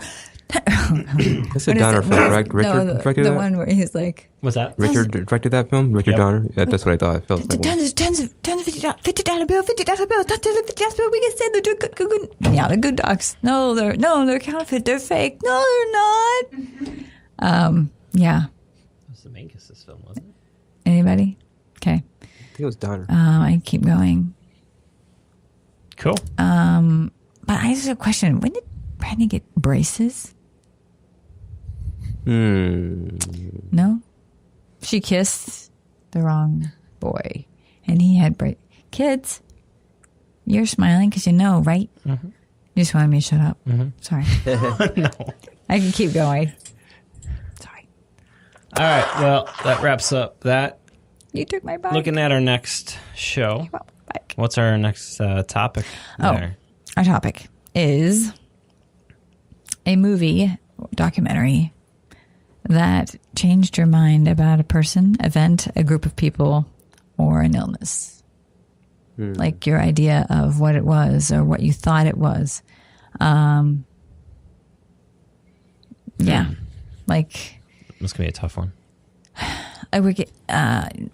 That's a Donner film, right? Richard directed that? The one where he's like... What's that? Richard directed that film? Richard Donner? Yeah, that's what I thought. It felt like tons of $50 bill, $50 bill, $50 bill. We can say they're good. Yeah, they're good dogs. No, they're counterfeit. They're fake. No, they're not. Yeah. It was the Mangus' film, wasn't it? Anybody? Okay. I think it was Donner. I keep going. Cool. But I just have a question. When did Brandy get braces? No? She kissed the wrong boy. And he had kids. You're smiling because you know, right? Mm-hmm. You just wanted me to shut up. Mm-hmm. Sorry. No. I can keep going. Sorry. All right. Well, that wraps up that. You took my bike. Looking at our next show. What's our next topic there? Our topic is a movie, documentary, that changed your mind about a person, event, a group of people, or an illness. Like your idea of what it was or what you thought it was. Yeah. Like... It's going to be a tough one. I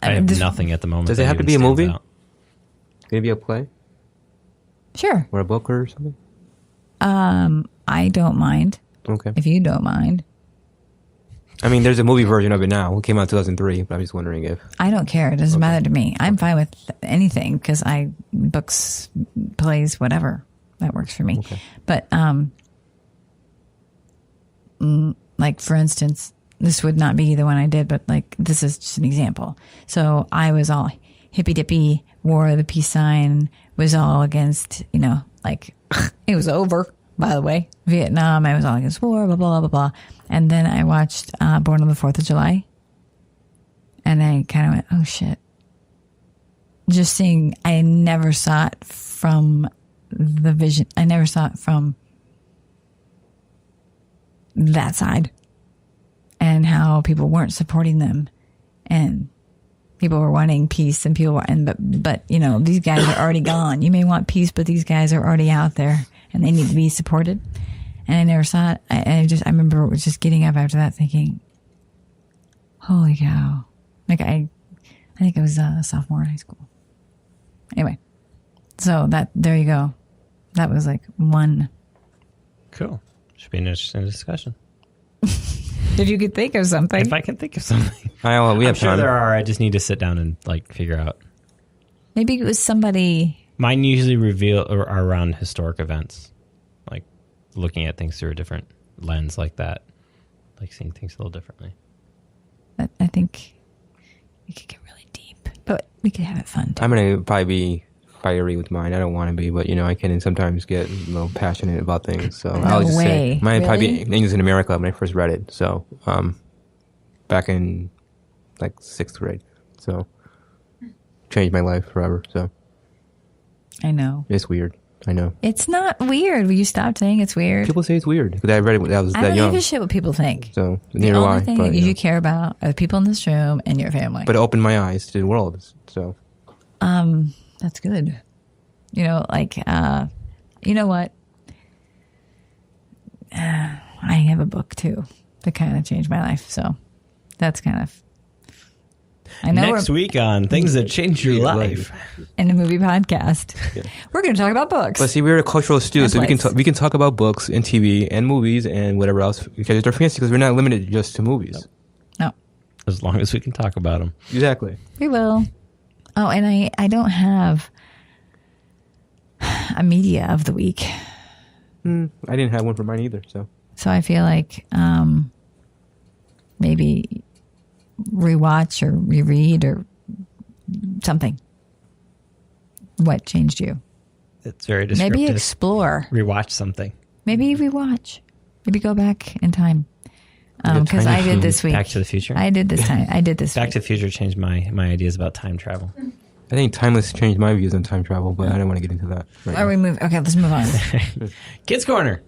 have nothing at the moment. Does it have to be a movie? Maybe a play? Sure. Or a book or something? I don't mind. Okay. If you don't mind. I mean, there's a movie version of it now. It came out in 2003, but I'm just wondering if... I don't care. It doesn't matter to me. I'm fine with anything because books, plays, whatever. That works for me. Okay. But, like, for instance, this would not be the one I did, but, like, this is just an example. So I was all hippy-dippy, wore the peace sign, was all against, like, it was over, by the way. Vietnam, I was all against war, blah, blah, blah, blah. And then I watched Born on the 4th of July. And I kind of went, oh, shit. Just seeing, I never saw it from the vision. I never saw it from that side. And how people weren't supporting them. And people were wanting peace and people were, but these guys are already gone. You may want peace, but these guys are already out there and they need to be supported. And I never saw it. I remember just getting up after that thinking, holy cow. Like I think I was a sophomore in high school. Anyway, so there you go. That was like one. Cool. Should be an interesting discussion. If you could think of something. If I can think of something. We have I'm sure time. there are. I just need to sit down and figure out. Maybe it was somebody. Mine usually are around historic events. Like looking at things through a different lens like that. Like seeing things a little differently. I think we could get really deep. But we could have it fun too. I'm going to probably be fiery with mine. I don't want to be, but I can sometimes get a little passionate about things. So I'll just say mine would probably be Angels in America when I first read it. So back in like 6th grade. So changed my life forever. So I know. It's weird. I know. It's not weird. Will you stop saying it's weird? People say it's weird because I read it when I was that young. I don't give a shit what people think. So the neither do I. only thing that you care about are the people in this room and your family. But it opened my eyes to the world. So that's good. You know what? I have a book too that kind of changed my life. So that's kind of. I know next week on Things That Changed Your Life in a movie podcast, we're going to talk about books. But see, we're a cultural stew, so we can talk about books and TV and movies and whatever else because they're fancy because we're not limited just to movies. No. As long as we can talk about them. Exactly. We will. Oh, and I don't have a media of the week. I didn't have one for mine either, so I feel like maybe rewatch or reread or something. What changed you? It's very descriptive. Maybe explore. Rewatch something. Maybe rewatch. Maybe go back in time. Because I did this week. Back to the Future? I did this time. I did this Back week. to the Future changed my ideas about time travel. I think Timeless changed my views on time travel, but I don't want to get into that. Right now. we move? Okay, let's move on. Kids Corner.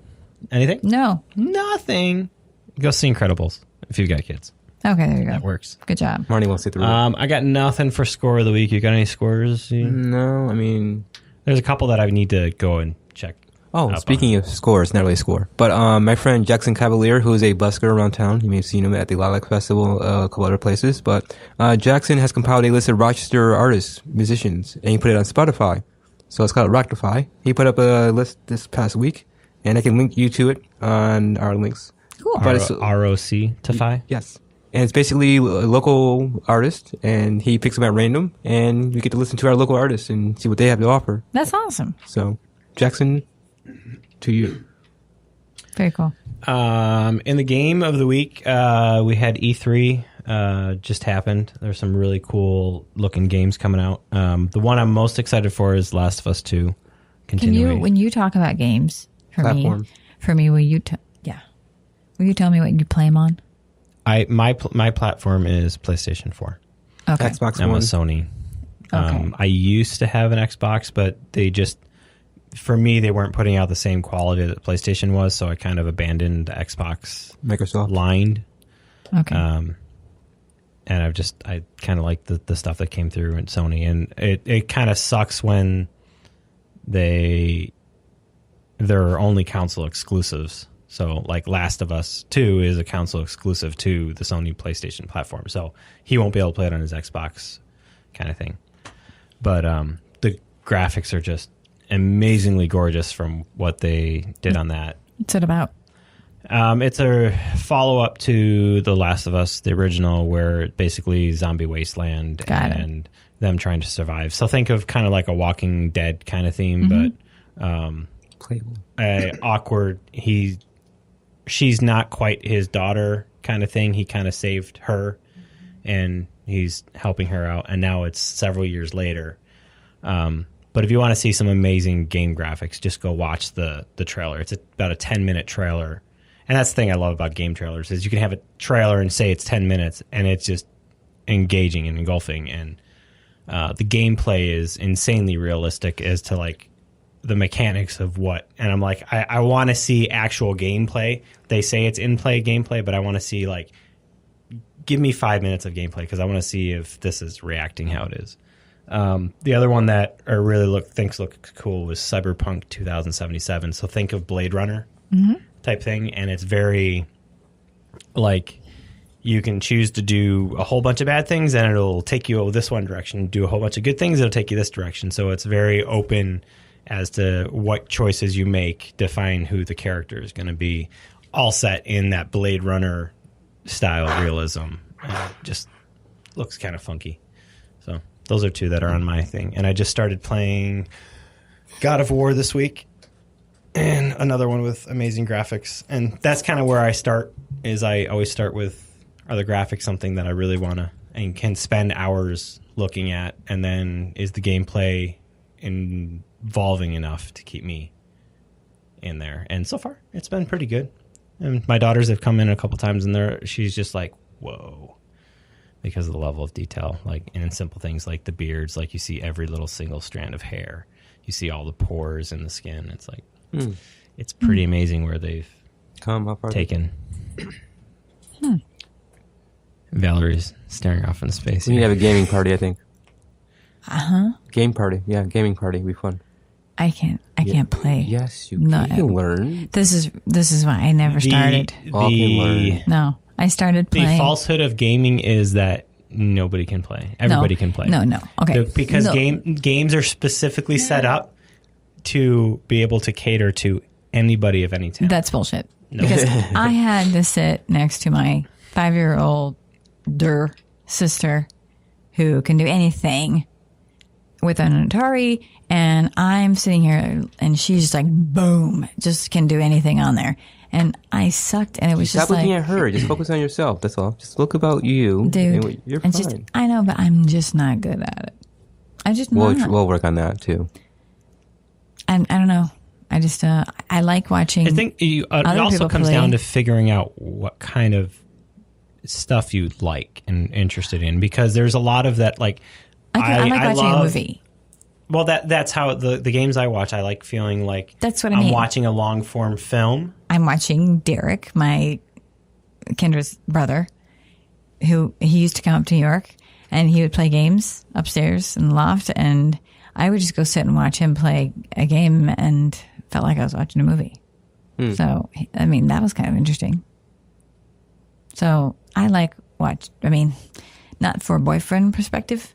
Anything? No. Nothing. Go see Incredibles if you've got kids. Okay, there you go. That works. Good job. Marnie won't sit through it. I got nothing for score of the week. You got any scores? No, I mean... There's a couple that I need to go and check. Oh, speaking of scores, not really a score, but my friend Jackson Cavalier, who is a busker around town, you may have seen him at the Lilac Festival, a couple other places, but Jackson has compiled a list of Rochester artists, musicians, and he put it on Spotify. So it's called Rocktify. He put up a list this past week, and I can link you to it on our links. Cool. But it's ROC-tify? Yes. And it's basically a local artist, and he picks them at random, and you get to listen to our local artists and see what they have to offer. That's awesome. So, Jackson, to you. Very cool. In the game of the week, we had E3 just happened. There's some really cool looking games coming out. The one I'm most excited for is Last of Us 2. When you talk about games, Platform. will you tell me what you play them on? My platform is PlayStation 4. Okay. Xbox I'm One. a Sony. Okay. I used to have an Xbox, but they just for me, they weren't putting out the same quality that PlayStation was, so I kind of abandoned the Xbox Microsoft line. Okay. And I kind of like the stuff that came through in Sony, and it kind of sucks when they're only console exclusives. So like Last of Us 2 is a console exclusive to the Sony PlayStation platform, so he won't be able to play it on his Xbox, kind of thing. But the graphics are just amazingly gorgeous from what they did on that. What's it about? It's a follow-up to The Last of Us, the original, where basically zombie wasteland and them trying to survive. So think of kind of like a Walking Dead kind of theme, but playable. Awkward. She's not quite his daughter kind of thing. He kind of saved her, and he's helping her out. And now it's several years later. But if you want to see some amazing game graphics, just go watch the trailer. It's about a 10-minute trailer. And that's the thing I love about game trailers is you can have a trailer and say it's 10 minutes, and it's just engaging and engulfing. And the gameplay is insanely realistic as to like the mechanics of what. And I'm like, I want to see actual gameplay. They say it's in-play gameplay, but I want to see like, give me 5 minutes of gameplay because I want to see if this is reacting how it is. The other one that I really looks cool was Cyberpunk 2077. So think of Blade Runner type thing, and it's very like you can choose to do a whole bunch of bad things, and it'll take you this one direction. Do a whole bunch of good things, it'll take you this direction. So it's very open as to what choices you make define who the character is going to be. All set in that Blade Runner style realism. And it just looks kind of funky. So those are two that are on my thing. And I just started playing God of War this week, and another one with amazing graphics. And that's kind of where I start, is I always start with, are the graphics something that I really want to and can spend hours looking at? And then is the gameplay involving enough to keep me in there? And so far, it's been pretty good. And my daughters have come in a couple times, and she's just like, whoa, because of the level of detail, like in simple things like the beards, like you see every little single strand of hair, you see all the pores in the skin. It's like it's pretty amazing where they've taken. Valerie's staring off into space. We need to have a gaming party, I think. Uh-huh. Game party, yeah, gaming party would be fun. I can't play. Yes, you can learn. This is why I never started. No, I started playing. The falsehood of gaming is that nobody can play. Everybody can play. No. Okay. Because games are specifically set up to be able to cater to anybody of any talent. That's bullshit. No. Because I had to sit next to my 5-year-old sister who can do anything with an Atari, and I'm sitting here and she's just like, boom, just can do anything on there. And I sucked, and it was just stop looking like, at her. Just focus on yourself. That's all. Just look about you. Dude, you're fine. I know, but I'm just not good at it. I just not. We'll work on that, too. I don't know. I just, I like watching. I think it also comes down to figuring out what kind of stuff you like and interested in, because there's a lot of that, like, I like watching a movie. Well, that's how the games I watch, I like feeling like that's what I mean. I'm watching a long form film. I'm watching Derek, my Kendra's brother, who he used to come up to New York, and he would play games upstairs in the loft, and I would just go sit and watch him play a game, and felt like I was watching a movie. So, I mean, that was kind of interesting. So I like not for a boyfriend perspective.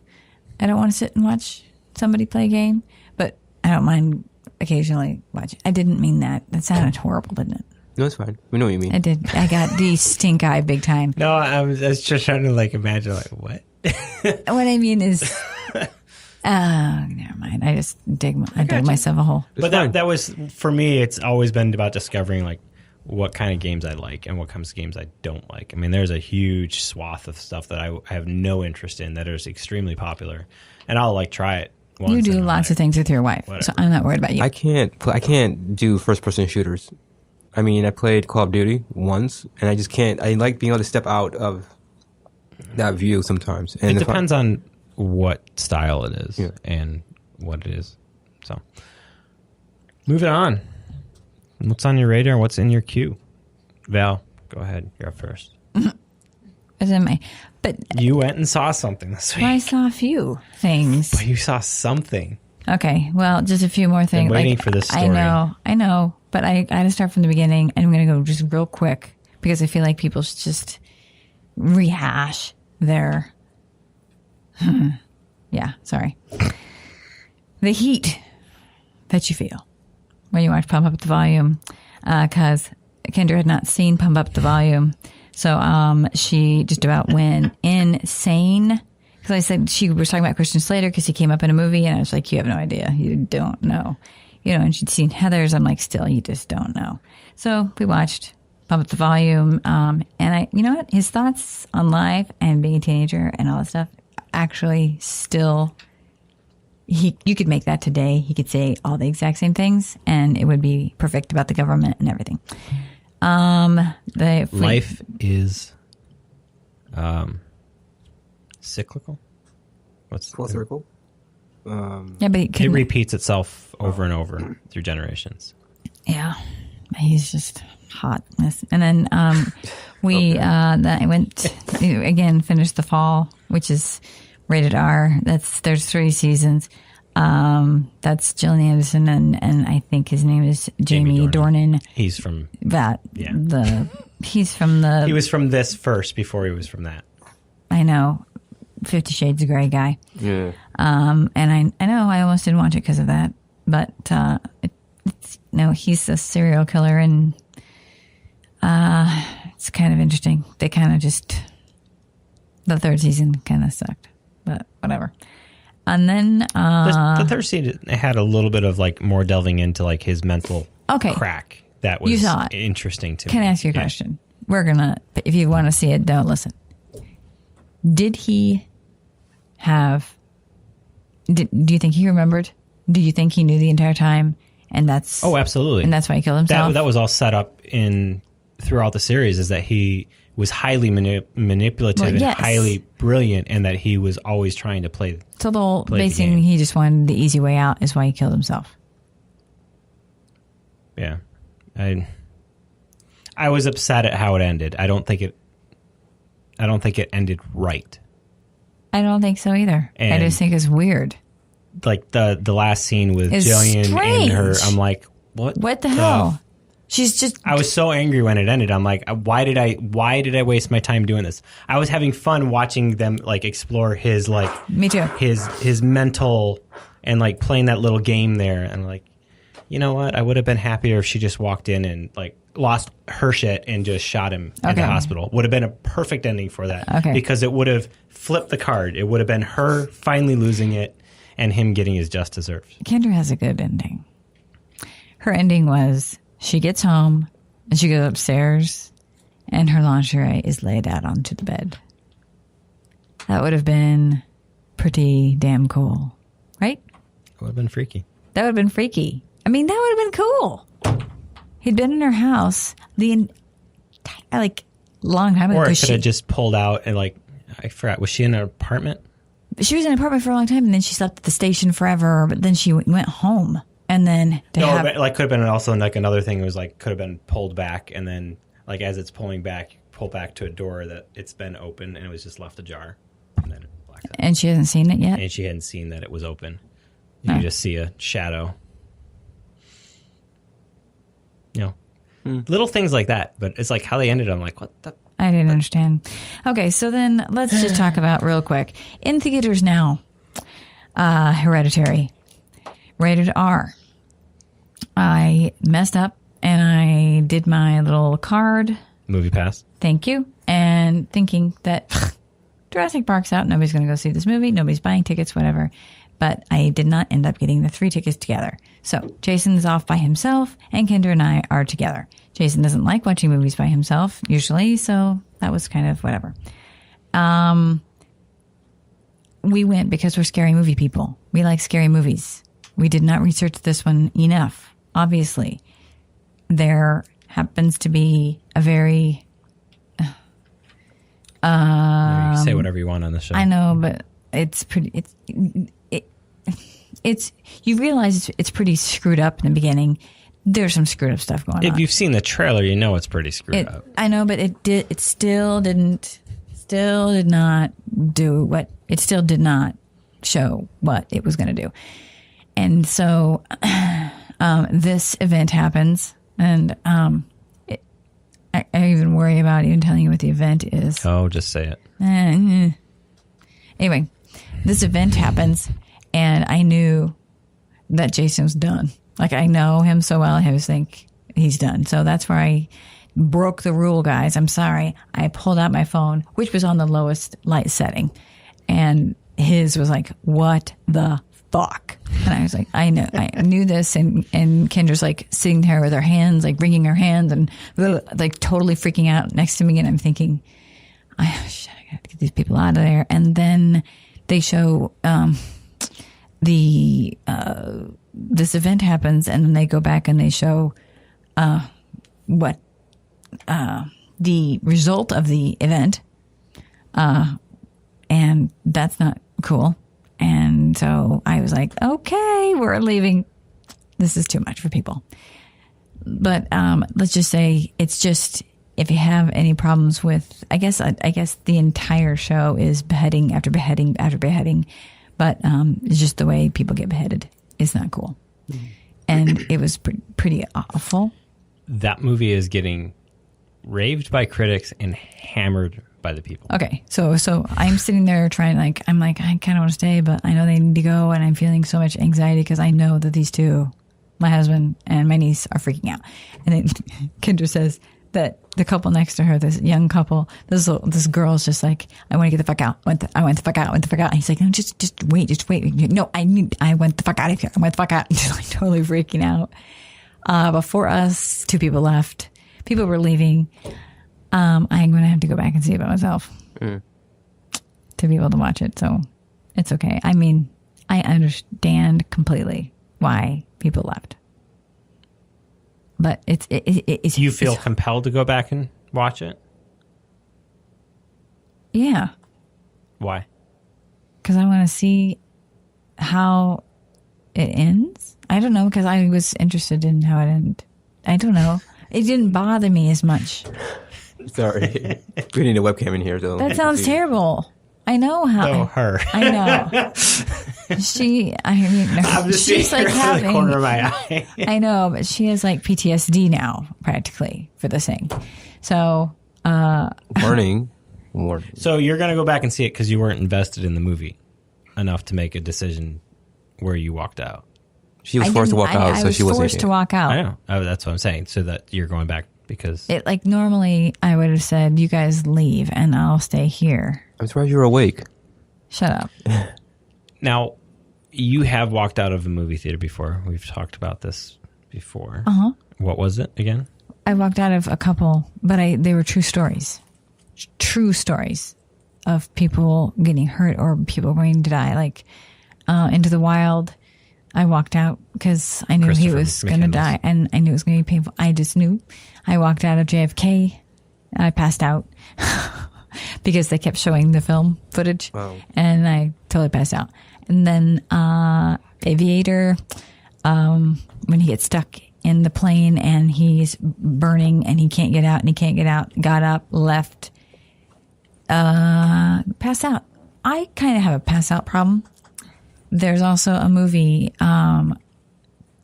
I don't want to sit and watch somebody play a game, but I don't mind occasionally watching. I didn't mean that. That sounded horrible, didn't it? No, it's fine. We know what you mean. I did. I got the stink eye big time. No, I was just trying to like imagine like what? What I mean is, never mind. I just dug myself a hole. But that was, for me, it's always been about discovering like what kind of games I like and what kinds of games I don't like. I mean, there's a huge swath of stuff that I have no interest in that is extremely popular, and I'll like try it. You do lots of things with your wife, so I'm not worried about you. I can't do first-person shooters. I mean, I played Call of Duty once, and I just can't. I like being able to step out of that view sometimes. And it depends on what style it is and what it is. So, Moving on. What's on your radar? What's in your queue? Val, go ahead. You're up first. It's in my, but You went and saw something this week. I saw a few things. But you saw something. Okay, well, just a few more things. Been waiting for this story. I know, but I got to start from the beginning, and I'm going to go just real quick because I feel like people should just rehash their. Yeah, sorry. The heat that you feel when you watch Pump Up the Volume, because Kendra had not seen Pump Up the Volume, so she just about went insane. Because I said she was talking about Christian Slater because he came up in a movie, and I was like, you have no idea. You don't know. And she'd seen Heathers. I'm like, still, you just don't know. So we watched Pump Up the Volume. And you know what? His thoughts on life and being a teenager and all that stuff actually still, you could make that today. He could say all the exact same things, and it would be perfect about the government and everything. Life is cyclical. What's Full circle. Yeah, but it repeats itself over and over through generations. Yeah, he's just hotness. And then then I went again, finished The Fall, which is rated R. There's 3 seasons. That's Gillian Anderson and I think his name is Jamie Dornan. He's from that. Yeah. He's from the. He was from this first before he was from that. I know. 50 Shades of Grey guy. Yeah. And I know I almost didn't watch it because of that, but he's a serial killer, and it's kind of interesting. They kind of just the 3rd season kind of sucked, but whatever. And then the 3rd season had a little bit of like more delving into like his mental crack. That was interesting to me. Can I ask you a question? We're gonna, if you want to see it, don't listen. Did he have? Do you think he remembered? Do you think he knew the entire time? And that's absolutely, and that's why he killed himself. That was all set up throughout the series. Is that he was highly manipulative and highly brilliant, and that he was always trying to play. So the whole basically, he just wanted the easy way out. Is why he killed himself. Yeah, I was upset at how it ended. I don't think it ended right. I don't think so either. And I just think it's weird. Like the last scene with Jillian and her, I'm like, what? What the hell? She's just. I was so angry when it ended. I'm like, why did I waste my time doing this? I was having fun watching them like explore his like. Me too. His mental and like playing that little game there, and like, you know what? I would have been happier if she just walked in and like lost her shit and just shot him in the hospital. Would have been a perfect ending for that. Okay. Because it would have flipped the card. It would have been her finally losing it and him getting his just deserved. Kendra has a good ending. Her ending was she gets home and she goes upstairs and her lingerie is laid out onto the bed. That would have been pretty damn cool, right? It would have been freaky. That would have been freaky. I mean, that would have been cool. He'd been in her house long time ago. Or it could have just pulled out and like, I forgot, was she in an apartment? She was in an apartment for a long time, and then she slept at the station forever, but then she went home. And then could have been also like another thing. It was like, could have been pulled back, and then like as it's pulling back, pull back to a door that it's been open and it was just left ajar. And then it blacks out. And she hasn't seen it yet? And she hadn't seen that it was open. You just see a shadow. Little things like that, but it's like how they ended. I'm like, what the? I didn't understand. Okay, so then let's just talk about real quick. In theaters now, Hereditary, rated R. I messed up and I did my little card. Movie pass. Thank you. And thinking that Jurassic Park's out, nobody's going to go see this movie, nobody's buying tickets, whatever. But I did not end up getting the 3 tickets together. So Jason's off by himself and Kendra and I are together. Jason doesn't like watching movies by himself usually, so that was kind of whatever. We went because we're scary movie people. We like scary movies. We did not research this one enough, obviously. There happens to be a very... you can say whatever you want on the show. I know, but it's pretty... you realize it's pretty screwed up in the beginning. There's some screwed up stuff going on. If you've seen the trailer, you know it's pretty screwed up. I know, but it still did not show what it was going to do. And so this event happens, and I even worry about even telling you what the event is. Oh, just say it. Anyway, this event happens, and I knew that Jason was done. Like, I know him so well, I was think he's done. So that's where I broke the rule, guys. I'm sorry. I pulled out my phone, which was on the lowest light setting, and his was like, what the fuck? And I was like, I knew this. And Kendra's like sitting there with her hands, like wringing her hands and like totally freaking out next to me. And I'm thinking, shit, I gotta get these people out of there. And then they show, this event happens, and then they go back and they show, what, the result of the event. And that's not cool. And so I was like, okay, we're leaving. This is too much for people. But let's just say it's just, if you have any problems with, I guess the entire show is beheading after beheading after beheading. But it's just the way people get beheaded is not cool. And it was pretty awful. That movie is getting raved by critics and hammered by the people. Okay, so I'm sitting there trying, like, I'm like, I kind of want to stay, but I know they need to go, and I'm feeling so much anxiety because I know that these two, my husband and my niece, are freaking out. And then Kendra says that the couple next to her, this young couple, this girl's just like, I want to get the fuck out. I went the fuck out. And he's like, no, just wait. No, I went the fuck out of here. I went the fuck out. Just like totally freaking out. Before us, two people left. People were leaving. I'm going to have to go back and see it by myself to be able to watch it. So it's okay. I mean, I understand completely why people left. But it's you feel compelled to go back and watch it? Yeah. Why? Because I want to see how it ends. I don't know, because I was interested in how it ended. I don't know. It didn't bother me as much. Sorry. We need a webcam in here, though. That sounds terrible. I know how. Oh, her. I know. I'm just she's like having. The corner of my eye. I know, but she has like PTSD now, practically, for this thing. So. Warning. So you're going to go back and see it because you weren't invested in the movie enough to make a decision where you walked out. She was forced to walk out, so she wasn't. I was forced to walk out. I know. Oh, that's what I'm saying. So that you're going back because it, like, normally I would have said, "You guys leave, and I'll stay here." I'm surprised you were awake. Shut up. Now, you have walked out of a movie theater before. We've talked about this before. Uh-huh. What was it again? I walked out of a couple, but they were true stories. True stories of people getting hurt or people going to die. Like Into the Wild, I walked out because I knew he was going to die, and I knew it was going to be painful. I just knew. I walked out of JFK. I passed out because they kept showing the film footage, and I totally passed out. And then Aviator, when he gets stuck in the plane and he's burning and he can't get out, got up, left, passed out. I kind of have a pass out problem. There's also a movie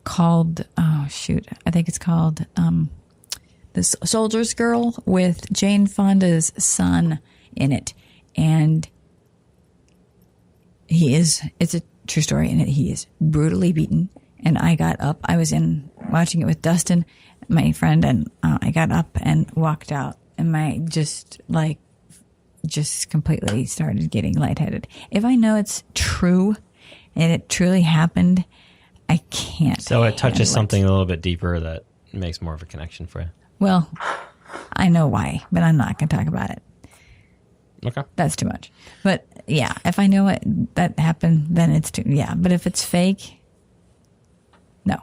called, I think it's called The Soldier's Girl with Jane Fonda's son in it. And it's a true story in it. He is brutally beaten. And I got up. I was watching it with Dustin, my friend, and I got up and walked out. And just completely started getting lightheaded. If I know it's true and it truly happened, I can't. So it touches something a little bit deeper that makes more of a connection for you. Well, I know why, but I'm not going to talk about it. Okay. That's too much. But yeah, if I know that happened, then it's too, yeah. But if it's fake, no.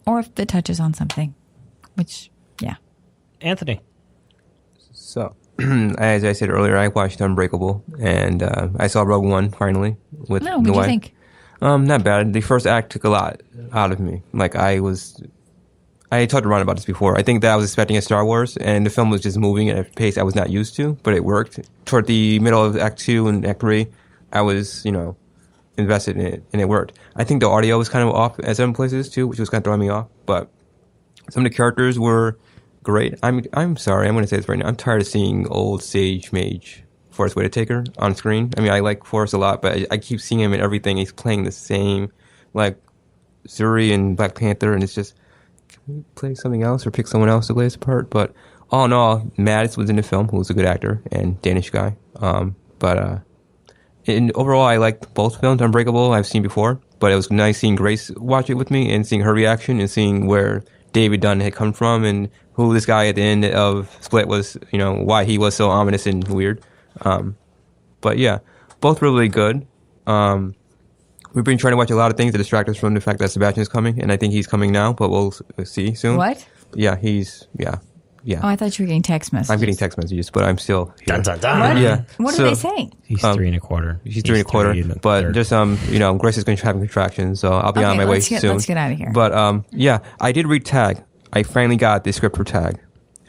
Or if it touches on something, which, yeah. Anthony. So, as I said earlier, I watched Unbreakable, and I saw Rogue One finally with No, what do you think? Not bad. The first act took a lot out of me. Like I talked to Ron about this before. I think that I was expecting a Star Wars, and the film was just moving at a pace I was not used to, but it worked. Toward the middle of Act 2 and Act 3, I was, invested in it, and it worked. I think the audio was kind of off at some places too, which was kind of throwing me off, but some of the characters were great. I'm sorry, I'm going to say this right now. I'm tired of seeing old Sage Mage Forrest Whitaker on screen. I mean, I like Forrest a lot, but I keep seeing him in everything. He's playing the same, like Zuri and Black Panther, and it's just, can we play something else or pick someone else to play this part? But all in all, Mads was in the film, who was a good actor, and Danish guy. Overall, I liked both films. Unbreakable, I've seen before, but it was nice seeing Grace watch it with me and seeing her reaction and seeing where David Dunn had come from and who this guy at the end of Split was, why he was so ominous and weird. But yeah, both really good. We've been trying to watch a lot of things to distract us from the fact that Sebastian is coming, and I think he's coming now, but we'll see soon. What? Yeah, yeah. Oh, I thought you were getting text messages. I'm getting text messages, but I'm still here. Dun, dun, dun. What? Yeah. What are they saying? He's 3 1/4. He's 3 1/4, but just Grace is going to have contractions, so I'll be on my way soon. Let's get out of here. But yeah, I did read Tag. I finally got the script for Tag,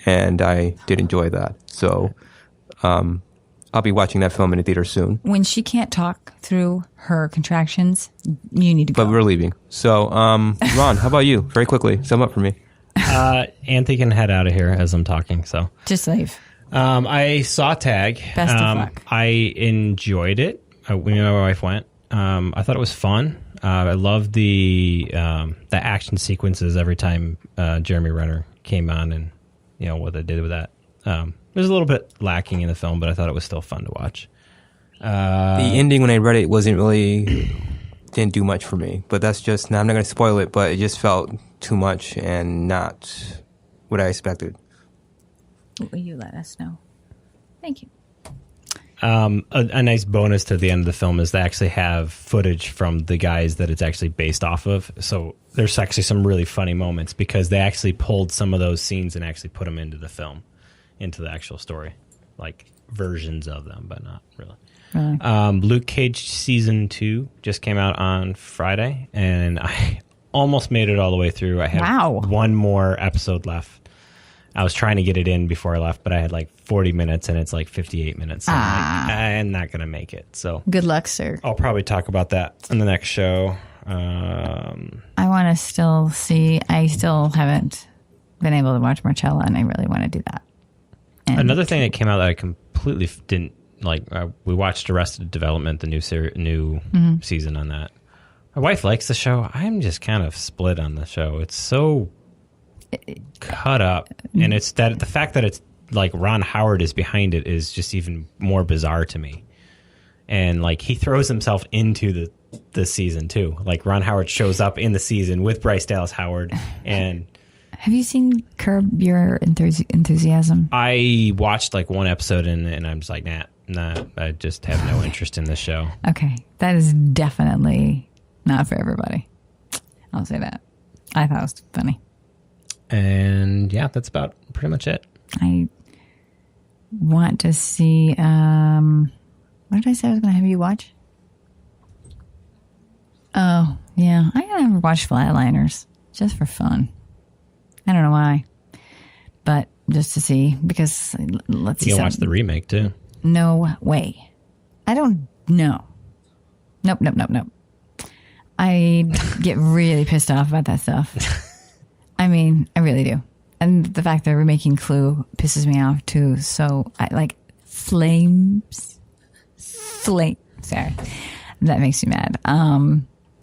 and I did enjoy that. So I'll be watching that film in the theater soon. When she can't talk through her contractions, you need to go. But we're leaving. So Ron, how about you? Very quickly, sum up for me. Anthony can head out of here as I'm talking. So just leave. I saw Tag. Best of luck. I enjoyed it. Me and my wife went. I thought it was fun. I loved the action sequences every time Jeremy Renner came on, and what they did with that. It was a little bit lacking in the film, but I thought it was still fun to watch. The ending, when I read it, didn't do much for me. But that's just, I'm not going to spoil it, but it just felt too much and not what I expected. Will you let us know? Thank you. A nice bonus to the end of the film is they actually have footage from the guys that it's actually based off of. So there's actually some really funny moments because they actually pulled some of those scenes and actually put them into the film, into the actual story, like versions of them, but not really. Luke Cage season 2 just came out on Friday, and I almost made it all the way through. I had one more episode left. I was trying to get it in before I left, but I had like 40 minutes, and it's like 58 minutes. So I'm not going to make it. So good luck, sir. I'll probably talk about that in the next show. I want to still see. I still haven't been able to watch Marcella, and I really want to do that. And another thing that came out that I completely didn't like, we watched Arrested Development, the new season on that. My wife likes the show. I'm just kind of split on the show. It's so cut up, and it's that the fact that it's like Ron Howard is behind it is just even more bizarre to me. And like he throws himself into the season too. Like Ron Howard shows up in the season with Bryce Dallas Howard. And have you seen Curb Your Enthusiasm? I watched like one episode and I'm just like, nah, I just have no interest in this show. Okay, that is definitely not for everybody. I'll say that. I thought it was funny. And yeah, that's about pretty much it. I want to see, what did I say I was going to have you watch? Oh, yeah. I never watched Flatliners just for fun. I don't know why, but just to see, because let's see. You can watch the remake too. No way. I don't know. Nope. I get really pissed off about that stuff. I mean, I really do. And the fact that they're remaking Clue pisses me off too. So I like flames. Sorry. That makes me mad.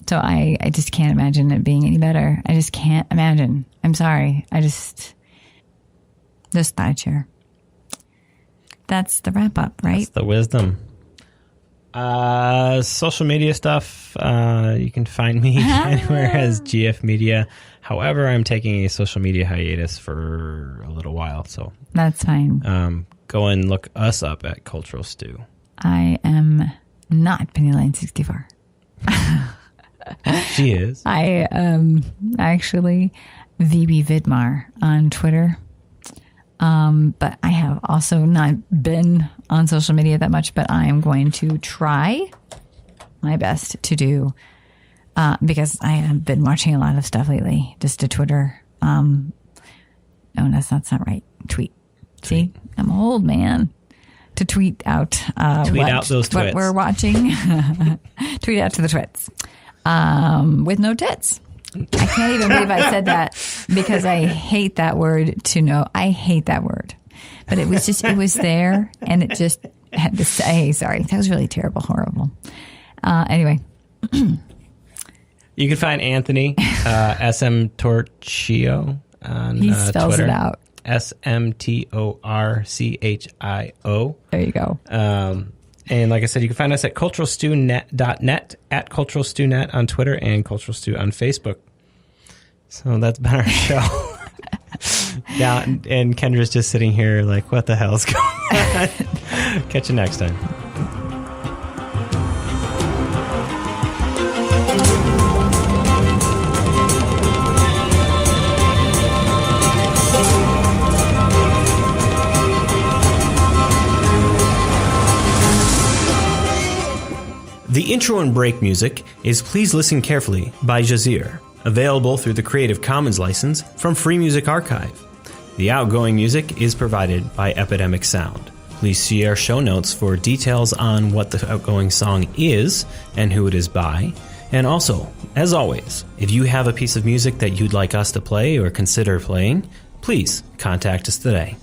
So I just can't imagine it being any better. I just can't imagine. I'm sorry. Just thought I'd share. That's the wrap up, right? That's the wisdom. Social media stuff. You can find me anywhere as GFMEDIA. However, I'm taking a social media hiatus for a little while, so that's fine. Go and look us up at Cultural Stew. I am not Pennyline64. She is. I am actually VB Vidmar on Twitter. But I have also not been on social media that much, but I am going to try my best to do because I have been watching a lot of stuff lately, just to Twitter. No, that's not right. Tweet. See, I'm old, man. To tweet out Tweet out those what twits. we're watching. Tweet out to the twits. With no tits. I can't even believe I said that because I hate that word to know. I hate that word. But it was there and it just had to say, sorry, that was really terrible, horrible. Anyway. You can find Anthony, SM Torchio on he spells Twitter. it out. SMTORCHIO. There you go. And like I said, you can find us at culturalstewnet.net, at culturalstewnet on Twitter, and culturalstew on Facebook. So that's been our show. Yeah, and Kendra's just sitting here like, what the hell's going on? Catch you next time. The intro and break music is Please Listen Carefully by Jazir, available through the Creative Commons license from Free Music Archive. The outgoing music is provided by Epidemic Sound. Please see our show notes for details on what the outgoing song is and who it is by. And also, as always, if you have a piece of music that you'd like us to play or consider playing, please contact us today.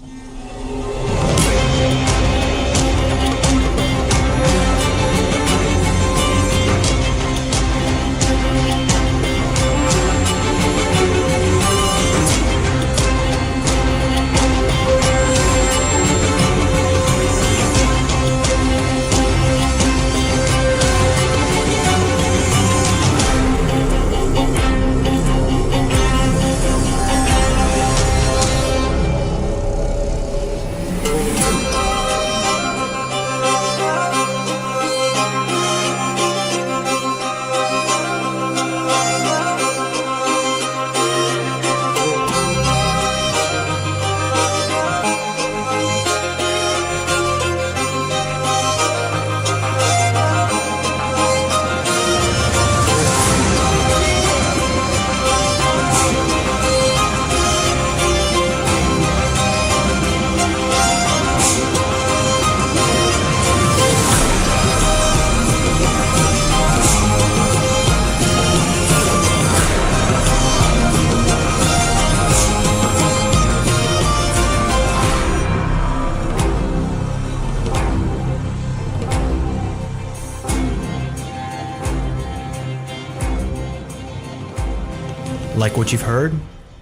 Like what you've heard?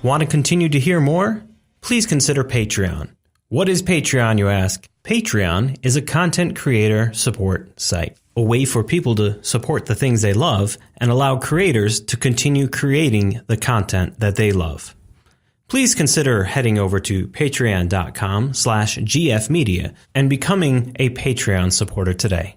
Want to continue to hear more? Please consider Patreon. What is Patreon, you ask? Patreon is a content creator support site, a way for people to support the things they love and allow creators to continue creating the content that they love. Please consider heading over to patreon.com/GFMedia and becoming a Patreon supporter today.